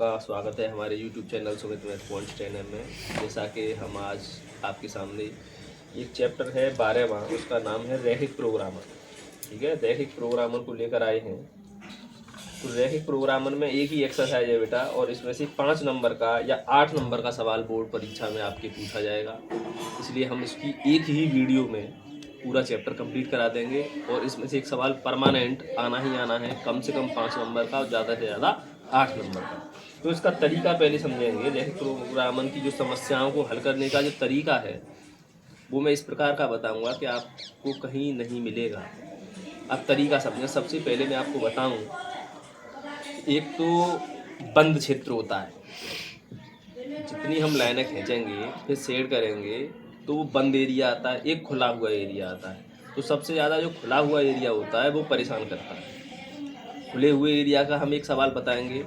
आपका स्वागत है हमारे YouTube channel Sumit math point channel में। जैसा कि हम आज आपके सामने एक चैप्टर है 12वां, उसका नाम है रैखिक प्रोग्रामर। ठीक है, रैखिक प्रोग्रामर को लेकर आए हैं। तो रैखिक प्रोग्रामर में एक ही एक्सरसाइज है बेटा, और इसमें से 5 नंबर का या 8 नंबर का सवाल बोर्ड परीक्षा में आपके पूछा जाएगा। इसलिए हम इसकी एक ही वीडियो में पूरा चैप्टर कंप्लीट करा देंगे, और इसमें से एक सवाल परमानेंट आना ही आना है, कम से कम 5 नंबर का और ज़्यादा से ज़्यादा 8 नंबर का। तो इसका तरीका पहले समझेंगे। रैखिक प्रोग्रामर की जो समस्याओं को हल करने का जो तरीका है वो मैं इस प्रकार का बताऊंगा कि आपको कहीं नहीं मिलेगा। अब तरीका समझें। सबसे पहले मैं आपको बताऊं, एक तो बंद क्षेत्र होता है। जितनी हम लाइनें खींचेंगे फिर शेड करेंगे तो वो बंद एरिया आता है, एक खुला हुआ एरिया आता है। तो सबसे ज़्यादा जो खुला हुआ एरिया होता है वो परेशान करता है। खुले हुए एरिया का हम एक सवाल बताएंगे,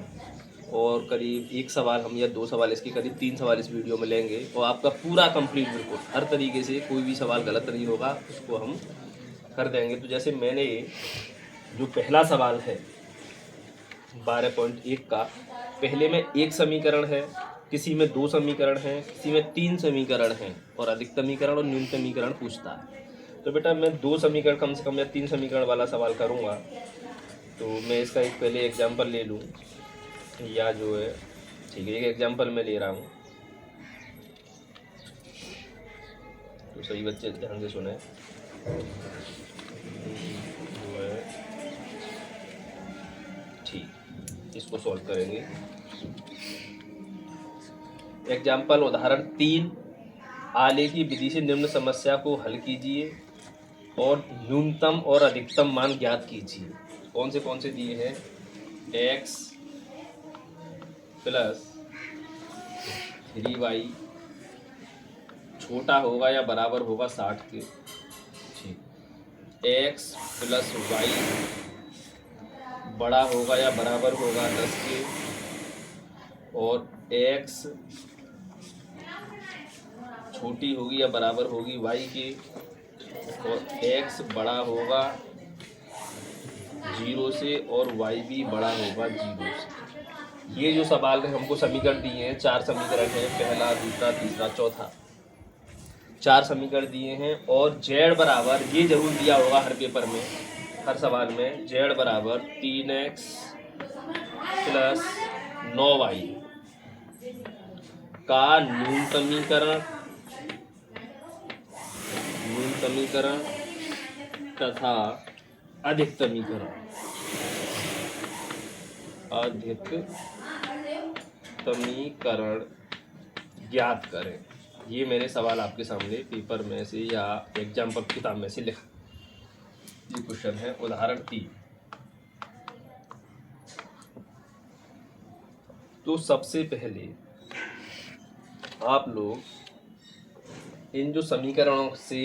और करीब एक सवाल हम या 2 सवाल, इसके करीब 3 सवाल इस वीडियो में लेंगे, और आपका पूरा कंप्लीट बिल्कुल हर तरीके से कोई भी सवाल गलत नहीं होगा, उसको हम कर देंगे। तो जैसे मैंने जो पहला सवाल है 12.1 का, पहले में एक समीकरण है, किसी में 2 समीकरण हैं, किसी में 3 समीकरण हैं, और अधिकतमीकरण और न्यूनतमीकरण पूछता है। तो बेटा मैं 2 समीकरण कम से कम या 3 समीकरण वाला सवाल करूँगा। तो मैं इसका एक पहले एग्जाम्पल ले लूँ, या जो है ठीक है, एक एग्जाम्पल मैं ले रहा हूँ, तो सही बच्चे ध्यान से सुने। जो है ठीक, इसको सॉल्व करेंगे। एग्जाम्पल उदाहरण 3, आलेखी विधि से निम्न समस्या को हल कीजिए और न्यूनतम और अधिकतम मान ज्ञात कीजिए। कौन से दिए हैं? x प्लस 3y छोटा होगा या बराबर होगा 60 के। ठीक, x प्लस y बड़ा होगा या बराबर होगा 10 के, और x छोटी होगी या बराबर होगी y के, और x बड़ा होगा 0 से और y भी बड़ा होगा 0 से। ये जो सवाल है हमको समीकरण दिए हैं, 4 समीकरण हैं, पहला, दूसरा, तीसरा, चौथा, 4 समीकरण दिए हैं। और z बराबर, ये जरूर दिया होगा हर पेपर में, हर सवाल में, z बराबर 3x प्लस 9y का न्यूनतमीकरण तथा अधिकतमीकरण ज्ञात करें। ये मैंने सवाल आपके सामने पेपर में से या एग्जाम्पल किताब में से लिखा। ये क्वेश्चन है उदाहरण 3। तो सबसे पहले आप लोग इन जो समीकरणों से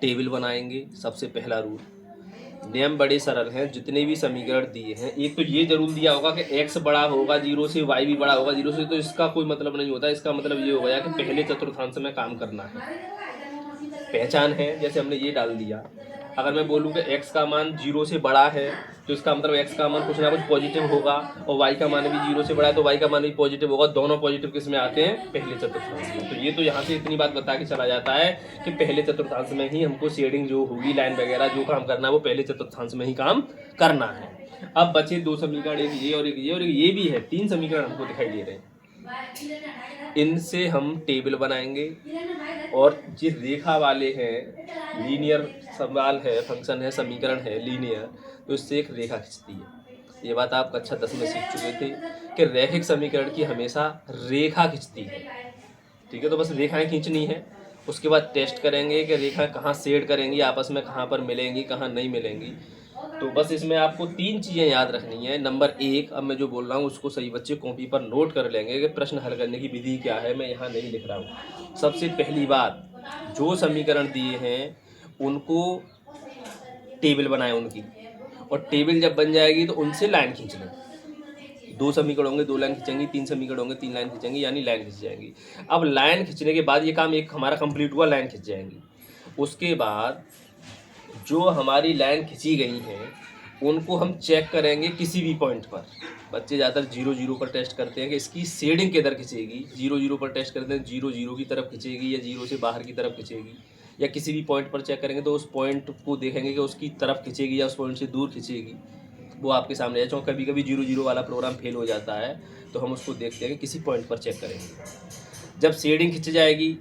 टेबल बनाएंगे। सबसे पहला रूल, नियम बड़े सरल हैं। जितने भी समीकरण दिए हैं, एक तो ये जरूर दिया होगा कि x बड़ा होगा 0 से, y भी बड़ा होगा 0 से, तो इसका कोई मतलब नहीं होता। इसका मतलब ये हो गया कि पहले चतुर्थांश में काम करना है, पहचान है। जैसे हमने ये डाल दिया, अगर मैं बोलूँ कि x का मान 0 से बड़ा है तो इसका मतलब x का मान कुछ ना कुछ पॉजिटिव होगा, और y का मान भी 0 से बड़ा है तो y का मान भी पॉजिटिव होगा। दोनों पॉजिटिव किस में आते हैं? पहले चतुर्थांश में। तो ये तो यहाँ से इतनी बात बता के चला जाता है कि पहले चतुर्थांश में ही हमको शेडिंग जो होगी, लाइन वगैरह जो काम करना है वो पहले चतुर्थांश में ही काम करना है। अब बचे 2 समीकरण, एक ये और एक ये और एक ये भी है। 3 समीकरण हमको दिखाई दे रहे हैं। इनसे हम टेबल बनाएंगे, और जो रेखा वाले हैं, लीनियर सवाल है, फंक्शन है, समीकरण है लीनियर, तो इससे एक रेखा खींचती है। ये बात आप कक्षा 10 में सीख चुके थे कि रैखिक समीकरण की हमेशा रेखा खींचती है। ठीक है, तो बस रेखाएं खींचनी है। उसके बाद टेस्ट करेंगे कि रेखा कहाँ शेड करेंगी, आपस में कहाँ पर मिलेंगी, कहाँ नहीं मिलेंगी। तो बस इसमें आपको 3 चीज़ें याद रखनी है। नंबर 1, अब मैं जो बोल रहा हूँ उसको सही बच्चे कॉपी पर नोट कर लेंगे कि प्रश्न हल करने की विधि क्या है। मैं यहाँ नहीं लिख रहा हूँ। सबसे पहली बात, जो समीकरण दिए हैं उनको टेबल बनाए उनकी, और टेबल जब बन जाएगी तो उनसे लाइन खींच लें। 2 समीकरण होंगे 2 लाइन खींचेंगी, 3 समीकरण होंगे 3 लाइन खींचेंगी, यानी लाइन खींच जाएंगी। अब लाइन खींचने के बाद ये काम एक हमारा कंप्लीट हुआ, लाइन खींच जाएंगी। उसके बाद जो हमारी लाइन खींची गई हैं उनको हम चेक करेंगे किसी भी पॉइंट पर। बच्चे ज़्यादातर 0 0 पर टेस्ट करते हैं कि इसकी शेडिंग किधर खिंचेगी, 0 0 पर टेस्ट करते हैं 0 0 की तरफ खिंचेगी या 0 से बाहर की तरफ खिंचेगी, या किसी भी पॉइंट पर चेक करेंगे तो उस पॉइंट को देखेंगे कि उसकी तरफ खिंचेगी या उस पॉइंट से दूर खिंचेगी। वो आपके सामने है। क्योंकि कभी कभी 0 0 वाला प्रोग्राम फेल हो जाता है तो हम उसको देखते हैं कि किसी पॉइंट पर चेक करेंगे। जब शेडिंग खिंच जाएगी,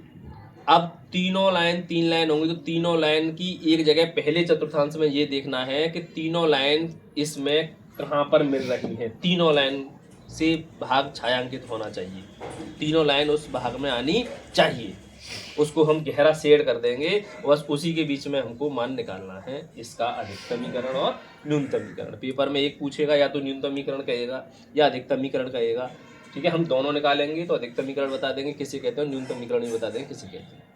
अब तीनों लाइन 3 लाइन होंगी तो तीनों लाइन की एक जगह पहले चतुर्थांश में ये देखना है कि तीनों लाइन इसमें कहाँ पर मिल रही हैं। तीनों लाइन से भाग छायांकित होना चाहिए, तीनों लाइन उस भाग में आनी चाहिए। उसको हम गहरा शेड कर देंगे, बस उसी के बीच में हमको मान निकालना है इसका अधिकतमीकरण और न्यूनतमीकरण। पेपर में एक पूछेगा, या तो न्यूनतमीकरण कहेगा या अधिकतमीकरण कहेगा। ठीक है, हम दोनों निकालेंगे तो अधिकतमीकरण बता देंगे किसे कहते हैं, न्यूनतमीकरण भी बता देंगे किसे कहते हैं।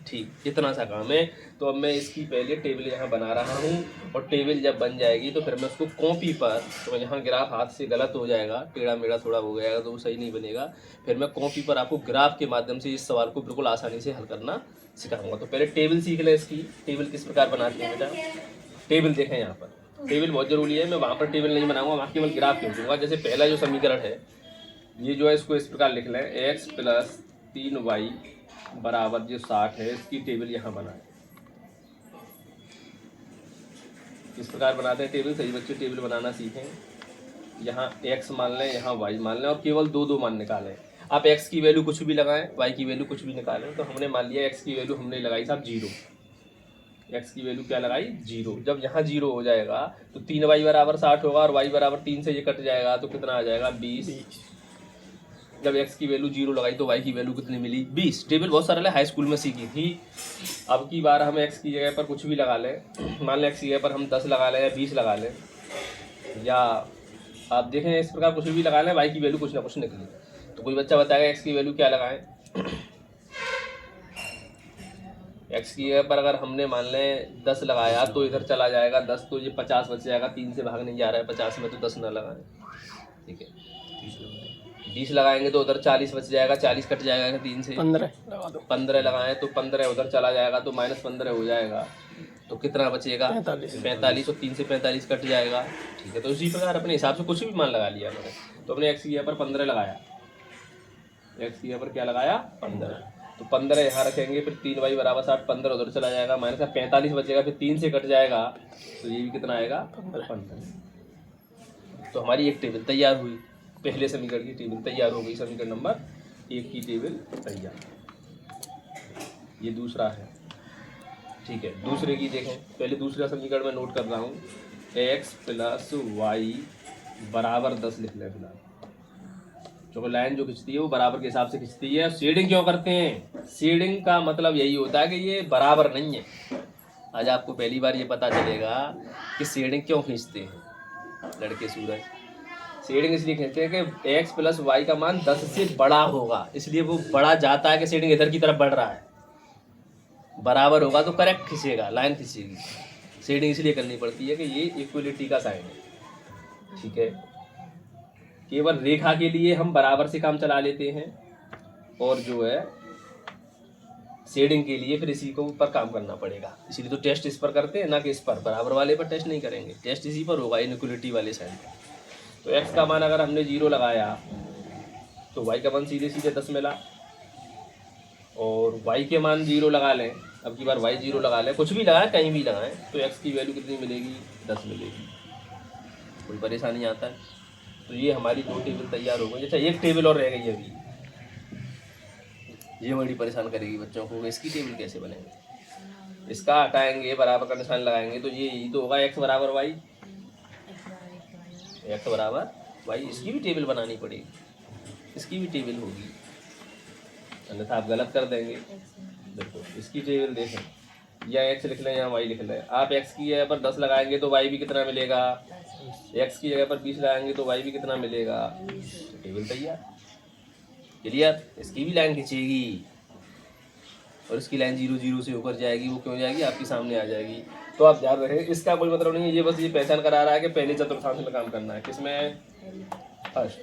ठीक, इतना सा काम है। तो अब मैं इसकी पहले टेबल यहाँ बना रहा हूँ, और टेबल जब बन जाएगी तो फिर मैं उसको कॉपी पर, तो यहाँ ग्राफ हाथ से गलत हो जाएगा, टेढ़ा मेढ़ा थोड़ा हो जाएगा तो वो सही नहीं बनेगा। फिर मैं कॉपी पर आपको ग्राफ के माध्यम से इस सवाल को बिल्कुल आसानी से हल करना सिखाऊंगा। तो पहले टेबल सीख लें इसकी। टेबल किस प्रकार बनाते हैं बेटा, टेबल देखें यहाँ पर। टेबल बहुत ज़रूरी है, मैं वहाँ पर टेबल नहीं बनाऊंगा, वहाँ केवल ग्राफ क्यों दूंगा। जैसे पहला जो समीकरण है ये जो है, इसको इस प्रकार लिख लें, x + 3y बराबर जो 60 है, इसकी टेबल यहाँ बनाएं। इस प्रकार बनाते हैं टेबल। सही बच्चे टेबल बनाना सीखें। यहाँ x मान लें, यहाँ y मान लें, और केवल दो मान निकालें। आप x की वैल्यू कुछ भी लगाएं, y की वैल्यू कुछ भी निकालें। तो हमने मान लिया x की वैल्यू हमने लगाई साहब 0। x की वैल्यू क्या लगाई, 0। जब यहाँ 0 हो जाएगा तो 3y बराबर 60 होगा, और y बराबर 3 से ये कट जाएगा तो कितना आ जाएगा, 20। जब x की वैल्यू 0 लगाई तो y की वैल्यू कितनी मिली, 20। टेबल बहुत सरल है, हाई स्कूल में सीखी थी। अब की बार हम x की जगह पर कुछ भी लगा लें। मान लें x की जगह पर हम 10 लगा लें या 20 लगा लें, या आप देखें इस प्रकार कुछ भी लगा लें, y की वैल्यू कुछ ना कुछ निकली। तो कोई बच्चा बताएगा x की वैल्यू क्या लगाएं। x की जगह पर अगर हमने मान लें 10 लगाया तो इधर चला जाएगा 10, तो ये 50 बच जाएगा। 3 से भाग नहीं जा रहा है 50 में, तो 10 ना लगाएं। ठीक है, 20 लगाएंगे तो उधर 40 बच जाएगा, 40 कट जाएगा 3 से, 15 लगा दो। 15 लगाएं तो 15 उधर चला जाएगा तो -15 हो जाएगा। तो कितना बचेगा, 45, और 3 से 45 कट जाएगा। ठीक है, तो इसी प्रकार अपने हिसाब से कुछ भी मान लगा लिया मैंने। तो अपने x की जगह पर 15 लगाया, x की जगह पर क्या लगाया, 15। तो 15 यहाँ रखेंगे, फिर 3y बराबर 60, 15 उधर चला जाएगा, -45 बचेगा, फिर 3 से कट जाएगा, तो ये भी कितना आएगा, 15। तो हमारी एक टेबल तैयार हुई, पहले समीकरण की टेबल तैयार हो गई। समीकरण नंबर 1 की टेबल तैयार। ये दूसरा है। ठीक है, दूसरे की देखें। पहले दूसरा समीकरण में नोट कर रहा हूँ, x + y बराबर 10 लिख लें फिलहाल। जो लाइन जो खिंचती है वो बराबर के हिसाब से खिंचती है। शेडिंग क्यों करते हैं, शेडिंग का मतलब यही होता है कि ये बराबर नहीं है। आज आपको पहली बार ये पता चलेगा कि शेडिंग क्यों खींचते हैं लड़के सूरज। शेडिंग इसलिए खींचते हैं कि x + y का मान 10 से बड़ा होगा, इसलिए वो बड़ा जाता है कि शेडिंग इधर की तरफ बढ़ रहा है। बराबर होगा तो करेक्ट खींचेगा, लाइन खींचेगी। शेडिंग इसलिए करनी पड़ती है कि ये इक्वलिटी का साइन है। ठीक है, केवल रेखा के लिए हम बराबर से काम चला लेते हैं, और जो है शेडिंग के लिए फिर इसी को ऊपर काम करना पड़ेगा। इसीलिए तो टेस्ट इस पर करते हैं, ना कि इस पर। बराबर वाले पर टेस्ट नहीं करेंगे, टेस्ट इसी पर होगा, इनइक्वलिटी वाले साइन पर। तो x का मान अगर हमने 0 लगाया तो y का मान सीधे सीधे 10 मिला, और y के मान 0 लगा लें। अब की बार y 0 लगा लें, कुछ भी लगाएं, कहीं भी लगाएं, तो x की वैल्यू कितनी मिलेगी, 10 मिलेगी। कोई परेशानी आता है। तो ये हमारी 2 टेबल तैयार हो गई। अच्छा, एक टेबल और रह गई अभी, ये बड़ी परेशान करेगी बच्चों को, इसकी टेबल कैसे बनेगी। इसका हटाएंगे, बराबर का निशान लगाएंगे, तो ये तो होगा x बराबर y, x बराबर y। इसकी भी टेबल बनानी पड़ेगी, इसकी भी टेबल होगी, अन्यथा आप गलत कर देंगे। देखो इसकी टेबल देखें, या x लिख लें या y लिख लें। आप x की जगह पर 10 लगाएंगे तो y भी कितना मिलेगा, x की जगह पर 20 लगाएंगे तो y भी कितना मिलेगा। टेबल तैयार, क्लियर। इसकी भी लाइन खींचेगी, और इसकी लाइन 0 0 से ऊपर जाएगी। वो क्यों जाएगी, आपके सामने आ जाएगी। तो आप ध्यान रखें, इसका कोई मतलब नहीं है, ये बस ये पहचान करा रहा है कि पहले चतुर्थांश में काम करना है। किसमें, फर्स्ट।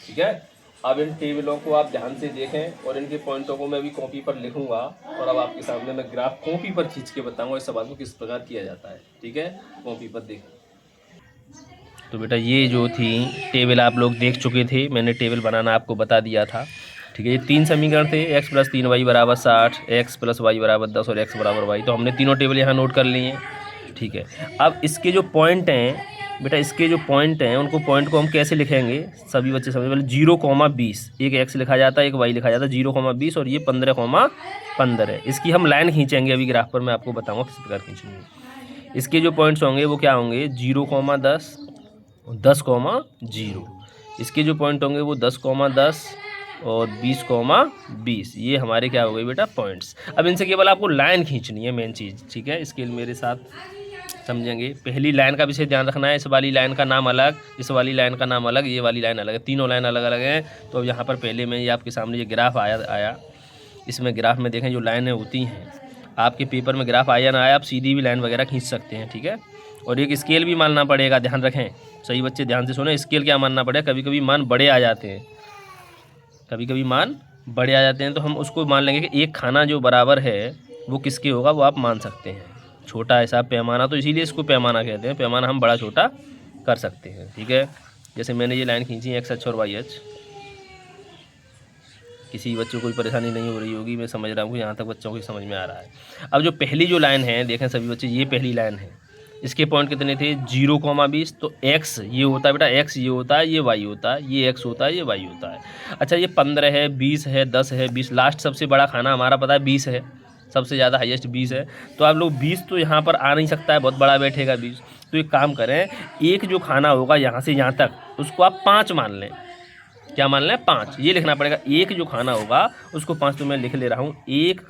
ठीक है, अब इन टेबलों को आप ध्यान से देखें और इनके पॉइंटों को मैं अभी कॉपी पर लिखूंगा और अब आपके सामने मैं ग्राफ कॉपी पर खींच के बताऊंगा इस सवाल को किस प्रकार किया जाता है। ठीक है, कॉपी पर देखें। तो बेटा ये जो थी टेबल आप लोग देख चुके थे, मैंने टेबल बनाना आपको बता दिया था। ठीक है, ये 3 समीकरण थे, x + 3y = 60, x + y = 10 और x = y। तो हमने तीनों टेबल यहाँ नोट कर लिए हैं। ठीक है, अब इसके जो पॉइंट हैं बेटा, इसके जो पॉइंट हैं उनको पॉइंट को हम कैसे लिखेंगे सभी बच्चे समझ। पहले 0,20 एक x लिखा जाता है, एक y लिखा जाता है, 0,20 और ये 15,15 है। इसकी हम लाइन खींचेंगे अभी ग्राफ पर, मैं आपको बताऊँगा किस प्रकार खींचेंगे। इसके जो पॉइंट्स होंगे वो क्या होंगे, 0,10, 10,0। इसके जो पॉइंट होंगे वो 10,10 और 20,20। ये हमारे क्या हो गए बेटा, पॉइंट्स। अब इनसे केवल आपको लाइन खींचनी है, मेन चीज़। ठीक है, स्केल मेरे साथ समझेंगे। पहली लाइन का विषय ध्यान रखना है, इस वाली लाइन का नाम अलग, इस वाली लाइन का नाम अलग, ये वाली लाइन अलग है, तीनों लाइन अलग अलग हैं। तो अब यहाँ पर पहले में ये आपके सामने ये ग्राफ आया, इसमें ग्राफ में देखें जो लाइनें होती हैं, आपके पेपर में ग्राफ आया ना आया, आप सीधी भी लाइन वगैरह खींच सकते हैं। ठीक है, और एक स्केल भी मानना पड़ेगा, ध्यान रखें। सही बच्चे ध्यान से सुने, स्केल क्या मानना पड़ेगा। कभी कभी मान बड़े आ जाते हैं, कभी कभी मान बड़े आ जाते हैं, तो हम उसको मान लेंगे कि एक खाना जो बराबर है वो किसके होगा, वो आप मान सकते हैं। छोटा हिसाब पैमाना, तो इसीलिए इसको पैमाना कहते हैं। पैमाना हम बड़ा छोटा कर सकते हैं। ठीक है, जैसे मैंने ये लाइन खींची x अक्ष और y अक्ष। किसी बच्चों को कोई परेशानी नहीं हो रही होगी, मैं समझ रहा हूँ कि यहाँ तक बच्चों को समझ में आ रहा है। अब जो पहली जो लाइन है देखें सभी बच्चे, ये पहली लाइन है, इसके पॉइंट कितने थे, 0,20। तो x ये होता है बेटा, x ये होता है, ये y होता है, ये x होता है, ये y होता है। अच्छा, ये 15 है, 20 है, 10 है, 20। लास्ट सबसे बड़ा खाना हमारा पता है 20 है, सबसे ज़्यादा हाईएस्ट 20 है। तो आप लोग 20 तो यहाँ पर आ नहीं सकता है, बहुत बड़ा बैठेगा 20। तो एक काम करें, एक जो खाना होगा यहाँ से यहाँ तक उसको आप 5 मान लें। क्या मान लें, 5। ये लिखना पड़ेगा, एक जो खाना होगा उसको 5। तो मैं लिख ले रहा हूँ, एक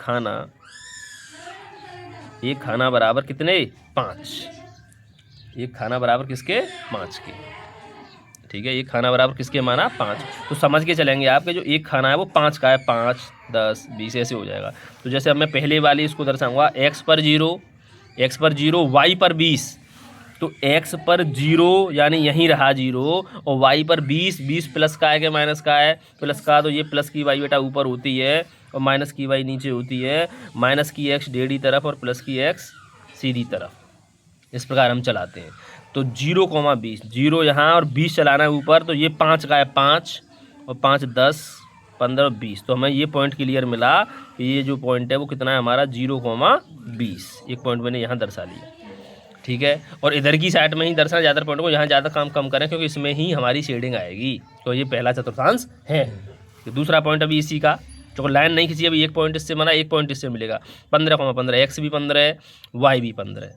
खाना बराबर कितने, 5। एक खाना बराबर किसके, 5 के। ठीक है, एक खाना बराबर किसके माना, 5। तो समझ के चलेंगे आपके जो एक खाना है वो 5 का है, 5, 10, 20 ऐसे हो जाएगा। तो जैसे अब मैं पहले वाली इसको दर्शाऊंगा, x पर 0, y पर 20। तो x पर 0 यानी यहीं रहा 0, और y पर 20, 20 प्लस का है कि माइनस का है, प्लस का। तो ये प्लस की y बेटा ऊपर होती है और माइनस की y नीचे होती है। माइनस की x टेढ़ी तरफ और प्लस की x सीधी तरफ, इस प्रकार हम चलाते हैं। तो 0,20, 0 यहाँ और 20 चलाना है ऊपर। तो ये 5 का है, 5 और 5, 10, 15 और 20। तो हमें ये पॉइंट क्लियर मिला कि ये जो पॉइंट है वो कितना है हमारा, 0,20। एक पॉइंट मैंने यहाँ दर्शा लिया। ठीक है, और इधर की साइड में ही दर्शाना ज़्यादा पॉइंट को, यहाँ ज़्यादा काम कम करें क्योंकि इसमें ही हमारी शेडिंग आएगी। तो ये पहला चतुर्थांश है। दूसरा पॉइंट अभी इसी का, जो लाइन नहीं खींची अभी, एक पॉइंट इससे बना, एक पॉइंट इससे मिलेगा। 15,15, x भी 15 है, y भी 15 है।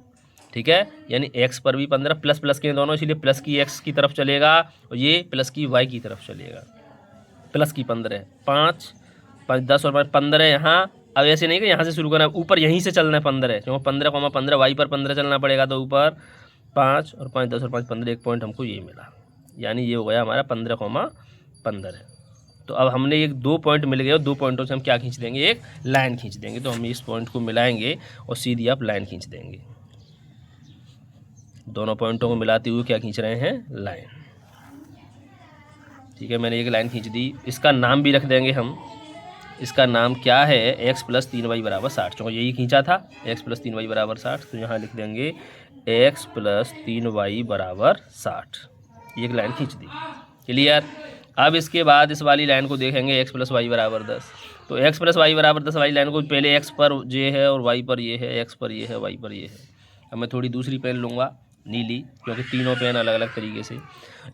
ठीक है, यानी x पर भी 15, प्लस प्लस के दोनों, इसलिए प्लस की x की तरफ चलेगा और ये प्लस की y की तरफ चलेगा। प्लस की 15 है, 5, 5, 10 और 15 यहाँ। अब ऐसे नहीं कि यहाँ से शुरू करना है, ऊपर यहीं से चलना है 15 है, क्योंकि 15,15 y पर 15 चलना पड़ेगा। तो ऊपर 5 और 5, 10 और 5, 15, एक पॉइंट हमको ये मिला, यानी ये हो गया हमारा 15,15 है। तो अब हमने एक 2 पॉइंट मिल गए और 2 पॉइंटों से हम क्या खींच देंगे, एक लाइन खींच देंगे। तो हम इस पॉइंट को मिलाएंगे और सीधी आप लाइन खींच देंगे। दोनों पॉइंटों को मिलाते हुए क्या खींच रहे हैं, लाइन। ठीक है, मैंने एक लाइन खींच दी। इसका नाम भी रख देंगे हम, इसका नाम क्या है, x + 3y = 60। क्योंकि यही खींचा था, x + 3y = 60। तो यहाँ लिख देंगे x + 3y = 60। एक लाइन खींच दी, क्लियर। अब इसके बाद इस वाली लाइन को देखेंगे, x + y = 10। तो x + y = 10 वाली लाइन को पहले x पर ये है और y पर ये है, x पर ये है, y पर ये है। अब मैं थोड़ी दूसरी पेन लूँगा, नीली, क्योंकि तीनों पेन अलग अलग तरीके से।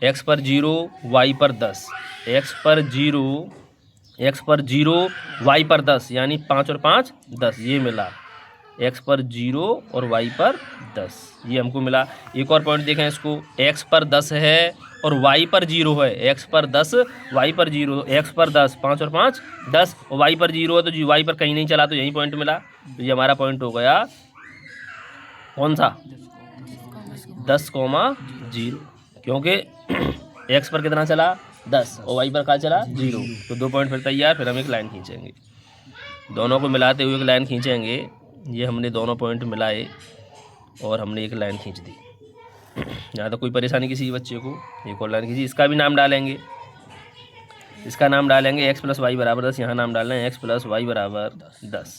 x पर 0, y पर 10, x पर 0, y पर 10, यानी 5 और 5, 10। ये मिला, x पर 0 और y पर 10, ये हमको मिला। एक और पॉइंट देखें इसको, x पर 10 है और y पर 0 है, x पर 10, y पर 0, x पर 10, 5 और 5, 10, और y पर 0 है, तो y पर कहीं नहीं चला, तो यही पॉइंट मिला। तो ये हमारा पॉइंट हो गया कौन सा, 10,0, क्योंकि x पर कितना चला, 10, और y पर क्या चला, 0। तो 2 पॉइंट फिर तैयार। फिर हम एक लाइन खींचेंगे, दोनों को मिलाते हुए एक लाइन खींचेंगे। ये हमने दोनों पॉइंट मिलाए और हमने एक लाइन खींच दी। यहाँ तो कोई परेशानी किसी बच्चे को, एक और लाइन खींची, इसका भी नाम डालेंगे। इसका नाम डालेंगे x प्लस वाई बराबर 10, यहाँ नाम डालना है x प्लस वाई बराबर 10।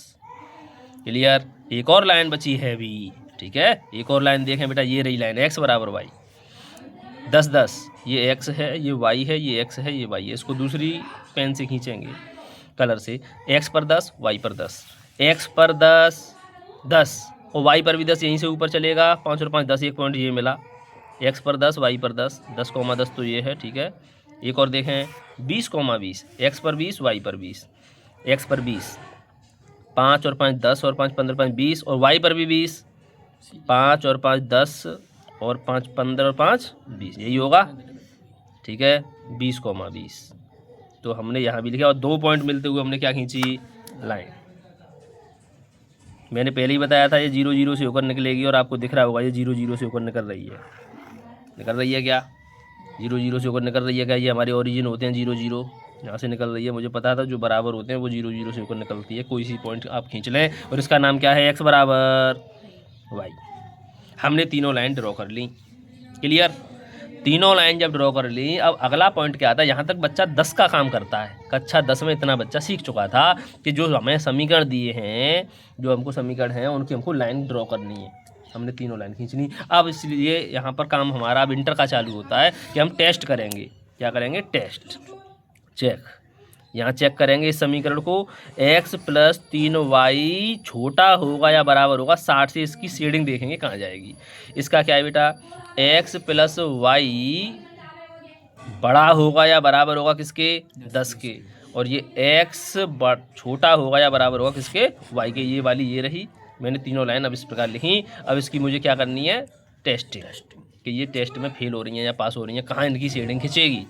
क्लियर। एक और लाइन बची है भी, ठीक है। एक और लाइन देखें बेटा, ये रही लाइन x बराबर वाई 10 10, ये x है, ये y है, ये x है, ये y है। इसको दूसरी पेन से खींचेंगे कलर से, x पर 10 y पर 10, x पर 10 10 और y पर भी 10, यहीं से ऊपर चलेगा 5 और 5 10, एक पॉइंट ये मिला। x पर 10 y पर 10, 10 कोमा 10 तो ये है, ठीक है। एक और देखें 20 कोमा 20, x पर 20 y पर 20, x पर 20 5 और 5 10 और 5 15 5 20 और y पर भी 20, 5 और 5 10 और 5 15 और 5 20, यही होगा, ठीक है। 20 कोमा 20 तो हमने यहाँ भी लिखा और 2 पॉइंट मिलते हुए हमने क्या खींची, लाइन। मैंने पहले ही बताया था ये 0 0 से होकर निकलेगी और आपको दिख रहा होगा ये 0 0 से होकर निकल रही है। निकल रही है क्या, 0 0 से होकर निकल रही है क्या? ये हमारे ओरिजिन होते हैं 0 0, यहाँ से निकल रही है। मुझे पता था जो बराबर होते हैं वो 0 0 से होकर निकलती है। कोई सी पॉइंट आप खींच लें और इसका नाम क्या है, x बराबर y। हमने तीनों लाइन ड्रॉ कर ली। क्लियर। तीनों लाइन जब ड्रॉ कर ली, अब अगला पॉइंट क्या आता है, यहाँ तक बच्चा 10 का काम करता है। कक्षा 10 में इतना बच्चा सीख चुका था कि जो हमें समीकरण दिए हैं, जो हमको समीकरण हैं उनकी हमको लाइन ड्रॉ करनी है। हमने तीनों लाइन खींचनी। अब इसलिए यहाँ पर काम हमारा अब इंटर का चालू होता है कि हम टेस्ट करेंगे। क्या करेंगे, टेस्ट, चेक। यहाँ चेक करेंगे इस समीकरण को, x प्लस 3y छोटा होगा या बराबर होगा 60 से, इसकी शेडिंग देखेंगे कहाँ जाएगी। इसका क्या है बेटा, x प्लस वाई बड़ा होगा या बराबर होगा किसके, 10 के, और ये x छोटा होगा या बराबर होगा किसके, y के। ये वाली ये रही। मैंने तीनों लाइन अब इस प्रकार लिखी। अब इसकी मुझे क्या करनी है, टेस्टिंग, कि ये टेस्ट में फेल हो रही हैं या पास हो रही हैं, कहाँ इनकी शेडिंग खिंचेगी।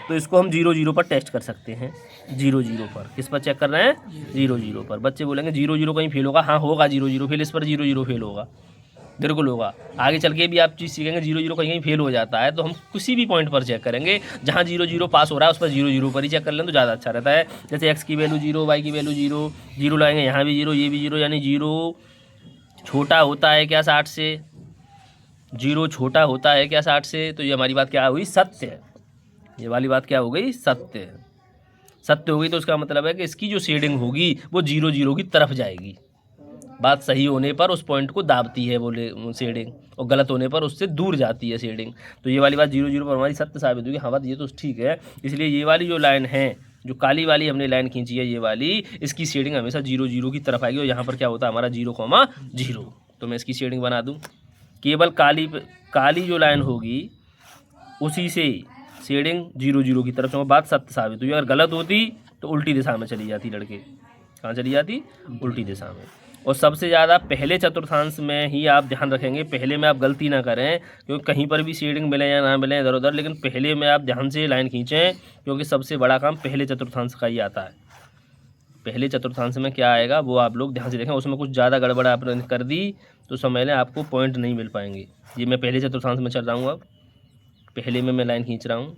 तो इसको हम 0 0 पर टेस्ट कर सकते हैं। 0 0 पर किस पर चेक कर रहे हैं, 0 0 पर। बच्चे बोलेंगे 0 0 कहीं फेल होगा, हाँ होगा 0 0 फेल, इस पर 0 0 फेल होगा, बिल्कुल होगा। आगे चल के भी आप चीज़ सीखेंगे 0 0 कहीं कहीं फेल हो जाता है, तो हम किसी भी पॉइंट पर चेक करेंगे जहाँ 0 0 पास हो रहा है उस पर 0 0 पर ही चेक कर लें तो ज़्यादा अच्छा रहता है। जैसे x की वैल्यू 0, y की वैल्यू 0, 0 लाएंगे, यहाँ भी 0, ये भी 0, यानी 0 छोटा होता है क्या 60 से, 0 छोटा होता है क्या 60 से। तो ये हमारी बात क्या हुई, सत्य है। ये वाली बात क्या हो गई, सत्य है। सत्य हो गई तो उसका मतलब है कि इसकी जो शेडिंग होगी वो 0 0 की तरफ जाएगी। बात सही होने पर उस पॉइंट को दाबती है बोले शेडिंग, और गलत होने पर उससे दूर जाती है शेडिंग। तो ये वाली बात 0 0 पर हमारी सत्य साबित होगी। हाँ बात ये तो ठीक है। इसलिए ये वाली जो लाइन है, जो काली वाली हमने लाइन खींची है ये वाली, इसकी शेडिंग हमेशा 0 0 की तरफ आएगी। और यहाँ पर क्या होता है हमारा 0,0। तो मैं इसकी शेडिंग बना दूँ, केवल काली जो लाइन होगी उसी से शेडिंग 0 0 की तरफ से। बात सत्य साबित हुई। अगर गलत होती तो उल्टी दिशा में चली जाती, लड़के कहाँ चली जाती, उल्टी दिशा में। और सबसे ज़्यादा पहले चतुर्थांश में ही आप ध्यान रखेंगे, पहले में आप गलती ना करें, क्योंकि कहीं पर भी शेडिंग मिले या ना मिले इधर उधर, लेकिन पहले में आप ध्यान से लाइन खींचें, क्योंकि सबसे बड़ा काम पहले चतुर्थांश का ही आता है। पहले चतुर्थांश में क्या आएगा वो आप लोग ध्यान से देखें। उसमें कुछ ज़्यादा गड़बड़ आपने कर दी तो समझ लें आपको पॉइंट नहीं मिल पाएंगे। ये मैं पहले चतुर्थांश में चल रहा हूँ, अब पहले में मैं लाइन खींच रहा हूँ,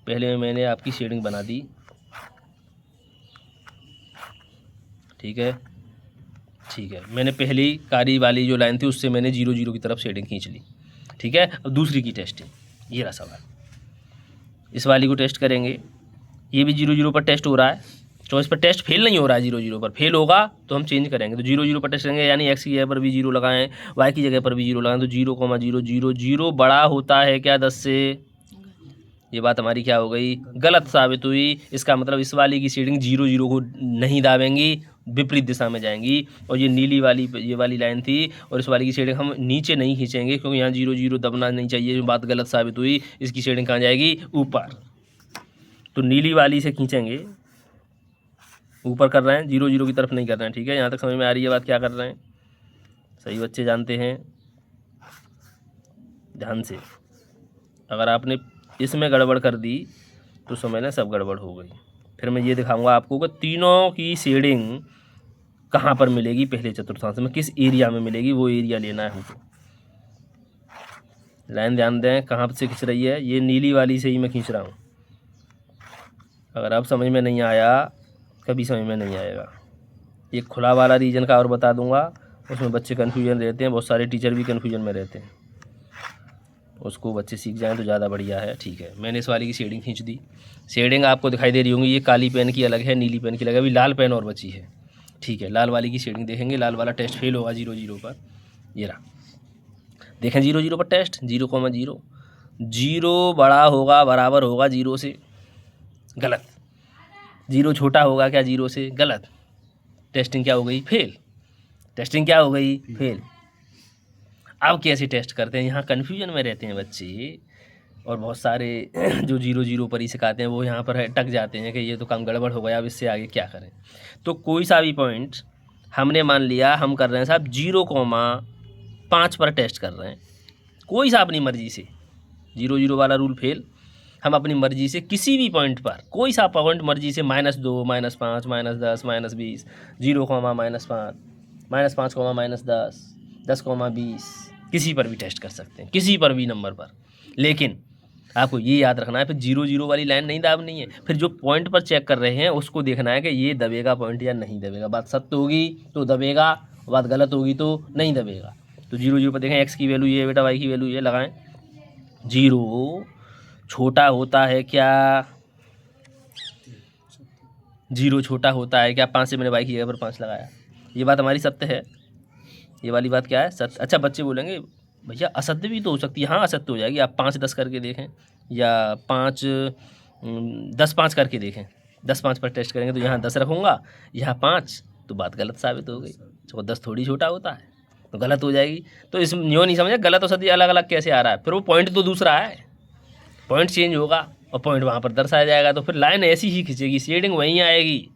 पहले में मैंने आपकी शेडिंग बना दी, ठीक है, ठीक है। मैंने पहली कारी वाली जो लाइन थी उससे मैंने 0 0 की तरफ शेडिंग खींच ली, ठीक है। अब दूसरी की टेस्टिंग, ये रहा सवाल। इस वाली को टेस्ट करेंगे, ये भी 0 0 पर टेस्ट हो रहा है, तो इस पर टेस्ट फेल नहीं हो रहा है। 0 0 पर फेल होगा तो हम चेंज करेंगे। तो 0 0 पर टेस्ट करेंगे, यानी x की जगह पर भी 0 लगाएं, y की जगह पर भी 0 लगाएं। तो 0,0 0 0 बड़ा होता है क्या 10 से। ये बात हमारी क्या हो गई, गलत साबित हुई। इसका मतलब इस वाली की शेडिंग 0 0 को नहीं दाबेंगी, विपरीत दिशा में जाएंगी। और ये नीली वाली ये वाली लाइन थी, और इस वाली की शेडिंग हम नीचे नहीं खींचेंगे, क्योंकि यहाँ 0 0 दबना नहीं चाहिए। जो बात गलत साबित हुई, इसकी शेडिंग कहाँ जाएगी, ऊपर। तो नीली वाली से खींचेंगे, ऊपर कर रहे हैं, 0 0 की तरफ नहीं कर रहे हैं, ठीक है। यहाँ तक समझ में आ रही है बात, क्या कर रहे हैं, सही बच्चे जानते हैं ध्यान से। अगर आपने इसमें गड़बड़ कर दी तो समझ लें सब गड़बड़ हो गई। फिर मैं ये दिखाऊंगा आपको कि तीनों की शेडिंग कहाँ पर मिलेगी, पहले चतुर्थांश में किस एरिया में मिलेगी, वो एरिया लेना है हमको। लाइन ध्यान दें कहाँ से खींच रही है, ये नीली वाली से ही मैं खींच रहा हूँ। अगर अब समझ में नहीं आया, कभी समझ में नहीं आएगा। ये खुला वाला रीजन का और बता दूंगा, उसमें बच्चे कन्फ्यूजन रहते हैं, बहुत सारे टीचर भी कन्फ्यूजन में रहते हैं। उसको बच्चे सीख जाएं तो ज़्यादा बढ़िया है। ठीक है, मैंने इस वाली की शेडिंग खींच दी। शेडिंग आपको दिखाई दे रही होंगी, ये काली पेन की अलग है, नीली पेन की अलग है। अभी लाल पेन और बची है। ठीक है, लाल वाली की शेडिंग देखेंगे। लाल वाला टेस्ट फेल होगा 0 0 पर। ये रहा, देखें 0 0 पर टेस्ट 0,0। 0 बड़ा होगा बराबर होगा 0 से, गलत। 0 छोटा होगा क्या 0 से, गलत। टेस्टिंग क्या हो गई, फेल। टेस्टिंग क्या हो गई, फेल। अब कैसे टेस्ट करते हैं, यहाँ कन्फ्यूजन में रहते हैं बच्चे, और बहुत सारे जो 0 0 पर ही सिखाते हैं वो यहाँ पर अटक जाते हैं कि ये तो काम गड़बड़ हो गया, अब इससे आगे क्या करें। तो कोई सा भी पॉइंट हमने मान लिया हम कर रहे हैं साहब 0,5 पर टेस्ट कर रहे हैं, कोई सा अपनी मर्जी से। 0 0 वाला रूल फेल। हम अपनी मर्जी से किसी भी पॉइंट पर, कोई सा पॉइंट मर्जी से, -2, -5, -10, -20, 0, -5, -5, -10, 10,20, किसी पर भी टेस्ट कर सकते हैं, किसी पर भी नंबर पर। लेकिन आपको ये याद रखना है, फिर 0 0 वाली लाइन नहीं दाबनी है। फिर जो पॉइंट पर चेक कर रहे हैं उसको देखना है कि ये दबेगा पॉइंट या नहीं दबेगा। बात सत्य होगी तो दबेगा, बात गलत होगी तो नहीं दबेगा। तो 0 0 पर देखें, एक्स की वैल्यू ये बेटा, वाई की वैल्यू ये लगाएं। 0 छोटा होता है क्या, 0 छोटा होता है क्या, 5 से मैंने वाई की जगह पर 5 लगाया। ये बात हमारी सत्य है, ये वाली बात क्या है, सत्य। अच्छा, बच्चे बोलेंगे भैया असत्य भी तो हो सकती है। हाँ, असत्य हो जाएगी। आप 5 10 करके देखें, या 5 10 5 करके देखें। 10 5 पर टेस्ट करेंगे तो यहाँ 10 रखूँगा, यहाँ 5, तो बात गलत साबित हो गई। तो 10 थोड़ी छोटा होता है, तो गलत हो जाएगी। तो इस यूँ नहीं समझा गलत और सत्य अलग अलग कैसे आ रहा है, फिर वो पॉइंट तो दूसरा है, पॉइंट चेंज होगा और पॉइंट वहाँ पर दर्शाया जाएगा, तो फिर लाइन ऐसी ही खींचेगी, शेडिंग वहीं आएगी।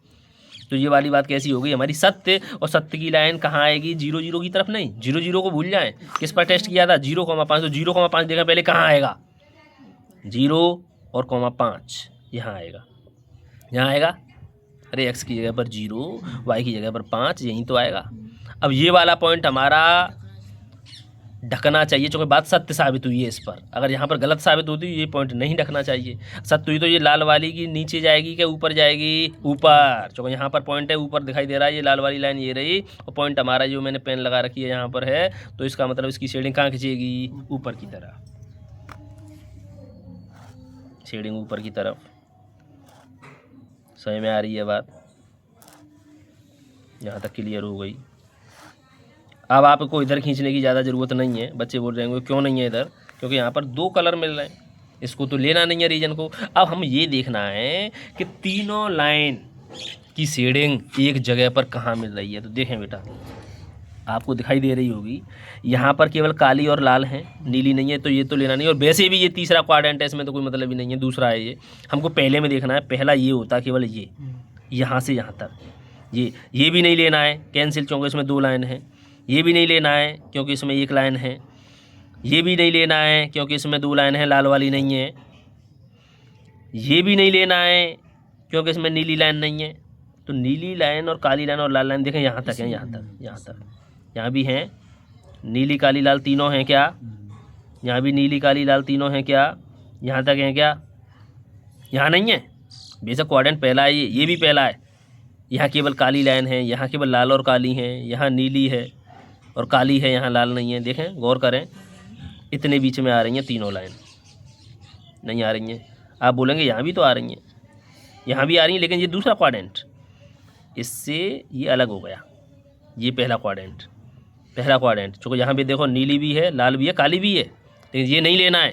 तो ये वाली बात कैसी हो गई हमारी, सत्य। और सत्य की लाइन कहाँ आएगी, 0 0 की तरफ नहीं। 0 0 को भूल जाएं, किस पर टेस्ट किया था, 0,5। तो 0,5 देखा पहले कहाँ आएगा, 0 और 5 यहाँ आएगा, यहाँ आएगा। अरे एक्स की जगह पर 0, वाई की जगह पर 5, यहीं तो आएगा। अब ये वाला पॉइंट हमारा ढकना चाहिए, क्योंकि बात सत्य साबित हुई है इस पर। अगर यहाँ पर गलत साबित होती ये पॉइंट नहीं ढकना चाहिए। सत्य हुई तो ये लाल वाली की नीचे जाएगी क्या ऊपर जाएगी, ऊपर। क्योंकि यहाँ पर पॉइंट है, ऊपर दिखाई दे रहा है, ये लाल वाली लाइन ये रही, और पॉइंट हमारा जो मैंने पेन लगा रखी है यहाँ पर है, तो इसका मतलब इसकी शेडिंग कहाँ खींचेगी, ऊपर की तरफ। शेडिंग ऊपर की तरफ। समझ में आ रही है बात, यहाँ तक क्लियर हो गई। अब आपको इधर खींचने की ज़्यादा ज़रूरत नहीं है। बच्चे बोल रहे हैं क्यों नहीं है इधर, क्योंकि यहाँ पर 2 कलर मिल रहे हैं, इसको तो लेना नहीं है रीजन को। अब हम ये देखना है कि तीनों लाइन की शेडिंग एक जगह पर कहाँ मिल रही है। तो देखें बेटा, आपको दिखाई दे रही होगी, यहाँ पर केवल काली और लाल हैं, नीली नहीं है, तो ये तो लेना नहीं। और वैसे भी ये तीसरा क्वाड्रेंट है, इसमें तो कोई मतलब ही नहीं है, दूसरा है ये। हमको पहले में देखना है, पहला ये होता केवल ये, यहाँ से यहाँ तक। ये भी नहीं लेना है, कैंसिल, क्योंकि इसमें 2 लाइन है। ये भी नहीं लेना है क्योंकि इसमें 1 लाइन है। ये भी नहीं लेना है क्योंकि इसमें 2 लाइन है, लाल वाली नहीं है। ये भी नहीं लेना है क्योंकि इसमें नीली लाइन नहीं है। तो नीली लाइन और काली लाइन और लाल लाइन देखें, यहाँ तक है, यहाँ तक, यहाँ तक, यहाँ भी हैं नीली काली लाल तीनों हैं क्या, यहाँ भी नीली काली लाल तीनों हैं क्या, यहाँ तक हैं क्या, यहाँ नहीं है। बेशक क्वाड्रेंट पहला है, ये भी पहला है। यहाँ केवल काली लाइन है, यहाँ केवल लाल और काली हैं, यहाँ नीली है और काली है, यहाँ लाल नहीं है। देखें, गौर करें, इतने बीच में आ रही हैं तीनों लाइन, नहीं आ रही हैं। आप बोलेंगे यहाँ भी तो आ रही हैं, यहाँ भी आ रही हैं, लेकिन ये दूसरा क्वाड्रेंट, इससे ये अलग हो गया। ये पहला क्वाड्रेंट, चूँकि यहाँ पे देखो नीली भी है, लाल भी है, काली भी है, लेकिन ये नहीं लेना है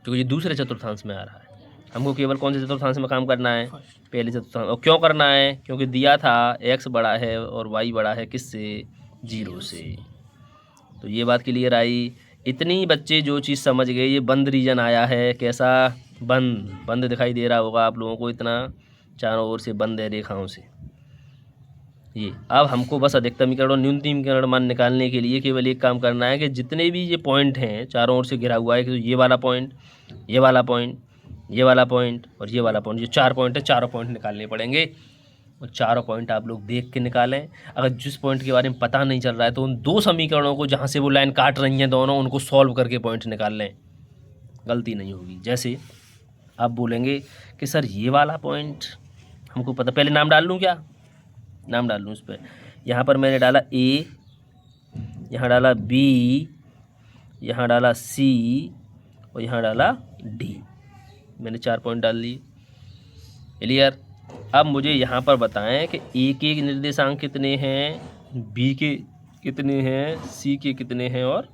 क्योंकि ये दूसरे चतुर्थांश में आ रहा है। हमको केवल कौन से चतुर्थांश में काम करना है, पहले चतुर्थांश। और क्यों करना है, क्योंकि दिया था x बड़ा है और y बड़ा है किससे, 0 से। तो ये बात क्लियर आई। इतनी बच्चे जो चीज़ समझ गए, ये बंद रीजन आया है, कैसा, बंद दिखाई दे रहा होगा आप लोगों को, इतना चारों ओर से बंद है रेखाओं से। ये अब हमको बस अधिकतमीकरण और न्यूनतमीकरण मान निकालने के लिए केवल एक काम करना है कि जितने भी ये पॉइंट हैं चारों ओर से घिरा हुआ है, कि ये वाला पॉइंट, ये वाला पॉइंट, ये वाला पॉइंट और ये वाला पॉइंट, ये 4 पॉइंट है, चारों पॉइंट निकालने पड़ेंगे। और चारों पॉइंट आप लोग देख के निकालें। अगर जिस पॉइंट के बारे में पता नहीं चल रहा है तो उन 2 समीकरणों को जहाँ से वो लाइन काट रही हैं दोनों, उनको सॉल्व करके पॉइंट निकाल लें, गलती नहीं होगी। जैसे आप बोलेंगे कि सर ये वाला पॉइंट हमको पता, पहले नाम डाल लूँ क्या, नाम डाल लूँ इस पर। यहाँ पर मैंने डाला A, यहाँ डाला B, यहाँ डाला C और यहाँ डाला डी। मैंने 4 पॉइंट डाल दिए। क्लियर। अब मुझे यहाँ पर बताएं कि ए के निर्देशांक कितने हैं, बी के कितने हैं, सी के कितने हैं और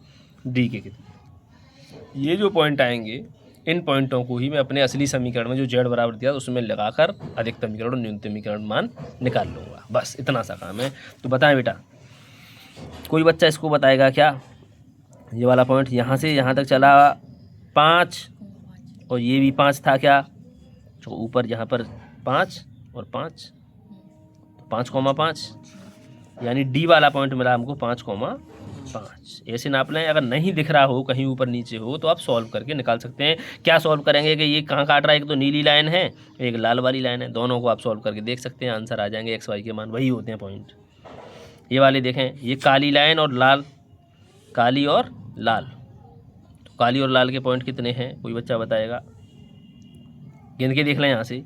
डी के कितने। ये जो पॉइंट आएंगे इन पॉइंटों को ही मैं अपने असली समीकरण में जो जेड बराबर दिया उसमें लगाकर अधिकतमीकरण और न्यूनतमीकरण मान निकाल लूँगा। बस इतना सा काम है। तो बताएं बेटा, कोई बच्चा इसको बताएगा क्या? ये वाला पॉइंट यहाँ से यहाँ तक चला 5 और ये भी 5 था क्या? तो ऊपर यहाँ पर 5 और 5, 5,5 यानी डी वाला पॉइंट मिला हमको 5,5। ऐसे नाप लें। अगर नहीं दिख रहा हो, कहीं ऊपर नीचे हो, तो आप सॉल्व करके निकाल सकते हैं। क्या सॉल्व करेंगे कि ये कहाँ काट रहा है? एक तो नीली लाइन है, एक लाल वाली लाइन है। दोनों को आप सॉल्व करके देख सकते हैं, आंसर आ जाएंगे। एक्स वाई के मान वही होते हैं पॉइंट। ये वाले देखें, ये काली लाइन और लाल, काली और लाल। तो काली और लाल के पॉइंट कितने हैं? कोई बच्चा बताएगा? गिन के देख लें यहाँ से।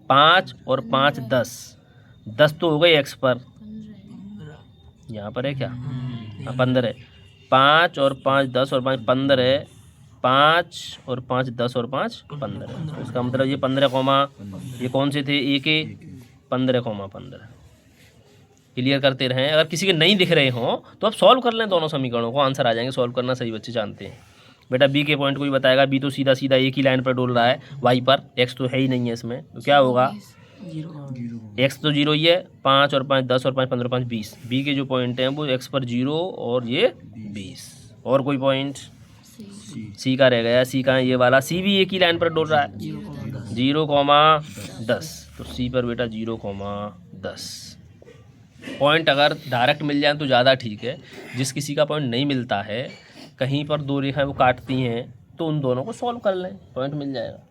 5 और 5 10 तो हो गए एक्स पर। यहाँ पर है क्या? हाँ 15 है। 5 और 5 10 और 5 15 है। 5 और 5 10 और 5 15। इसका मतलब ये 15 कॉमा, ये कौन से थे? ए के 15,15। क्लियर करते रहें। अगर किसी के नहीं दिख रहे हों तो आप सॉल्व कर लें दोनों समीकरणों को, आंसर आ जाएंगे। सॉल्व करना सही बच्चे जानते हैं। बेटा बी के पॉइंट कोई बताएगा? बी तो सीधा सीधा एक ही लाइन पर डोल रहा है, वाई पर। एक्स तो है ही नहीं है इसमें, तो क्या होगा? एक्स तो 0 ही है। 5 और 5 10 और 5 15 5 20। बी के जो पॉइंट हैं वो एक्स पर 0 और ये 20। और कोई पॉइंट? सी का रह गया। सी का है ये वाला। सी भी एक ही लाइन पर डोल रहा है, 0,10। तो सी पर बेटा 0,10 पॉइंट अगर डायरेक्ट मिल जाए तो ज़्यादा ठीक है। जिस किसी का पॉइंट नहीं मिलता है, कहीं पर दो रेखाएं वो काटती हैं, तो उन दोनों को सॉल्व कर लें, पॉइंट मिल जाएगा।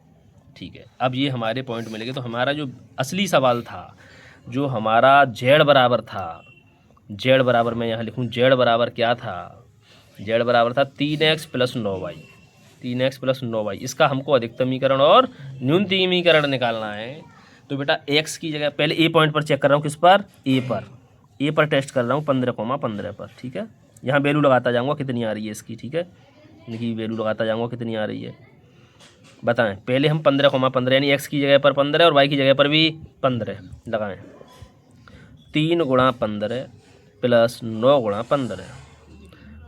ठीक है। अब ये हमारे पॉइंट मिलेंगे। तो हमारा जो असली सवाल था, जो हमारा जेड बराबर था, जेड बराबर मैं यहाँ लिखूँ, जेड बराबर क्या था? जेड बराबर था 3x + 9y। 3x + 9y, इसका हमको अधिकतमीकरण और न्यूनतमीकरण निकालना है। तो बेटा x की जगह पहले ए पॉइंट पर चेक कर रहा हूँ। किस पर? ए पर टेस्ट कर रहा हूँ 15,15 पर। ठीक है। यहाँ वैल्यू लगाता जाऊँगा कितनी आ रही है इसकी। ठीक है, इनकी वैल्यू लगाता जाऊँगा कितनी आ रही है, बताएं। पहले हम 15,15 यानी x की जगह पर 15 और y की जगह पर भी 15 लगाएं। 3 × 15 + 9 × 15।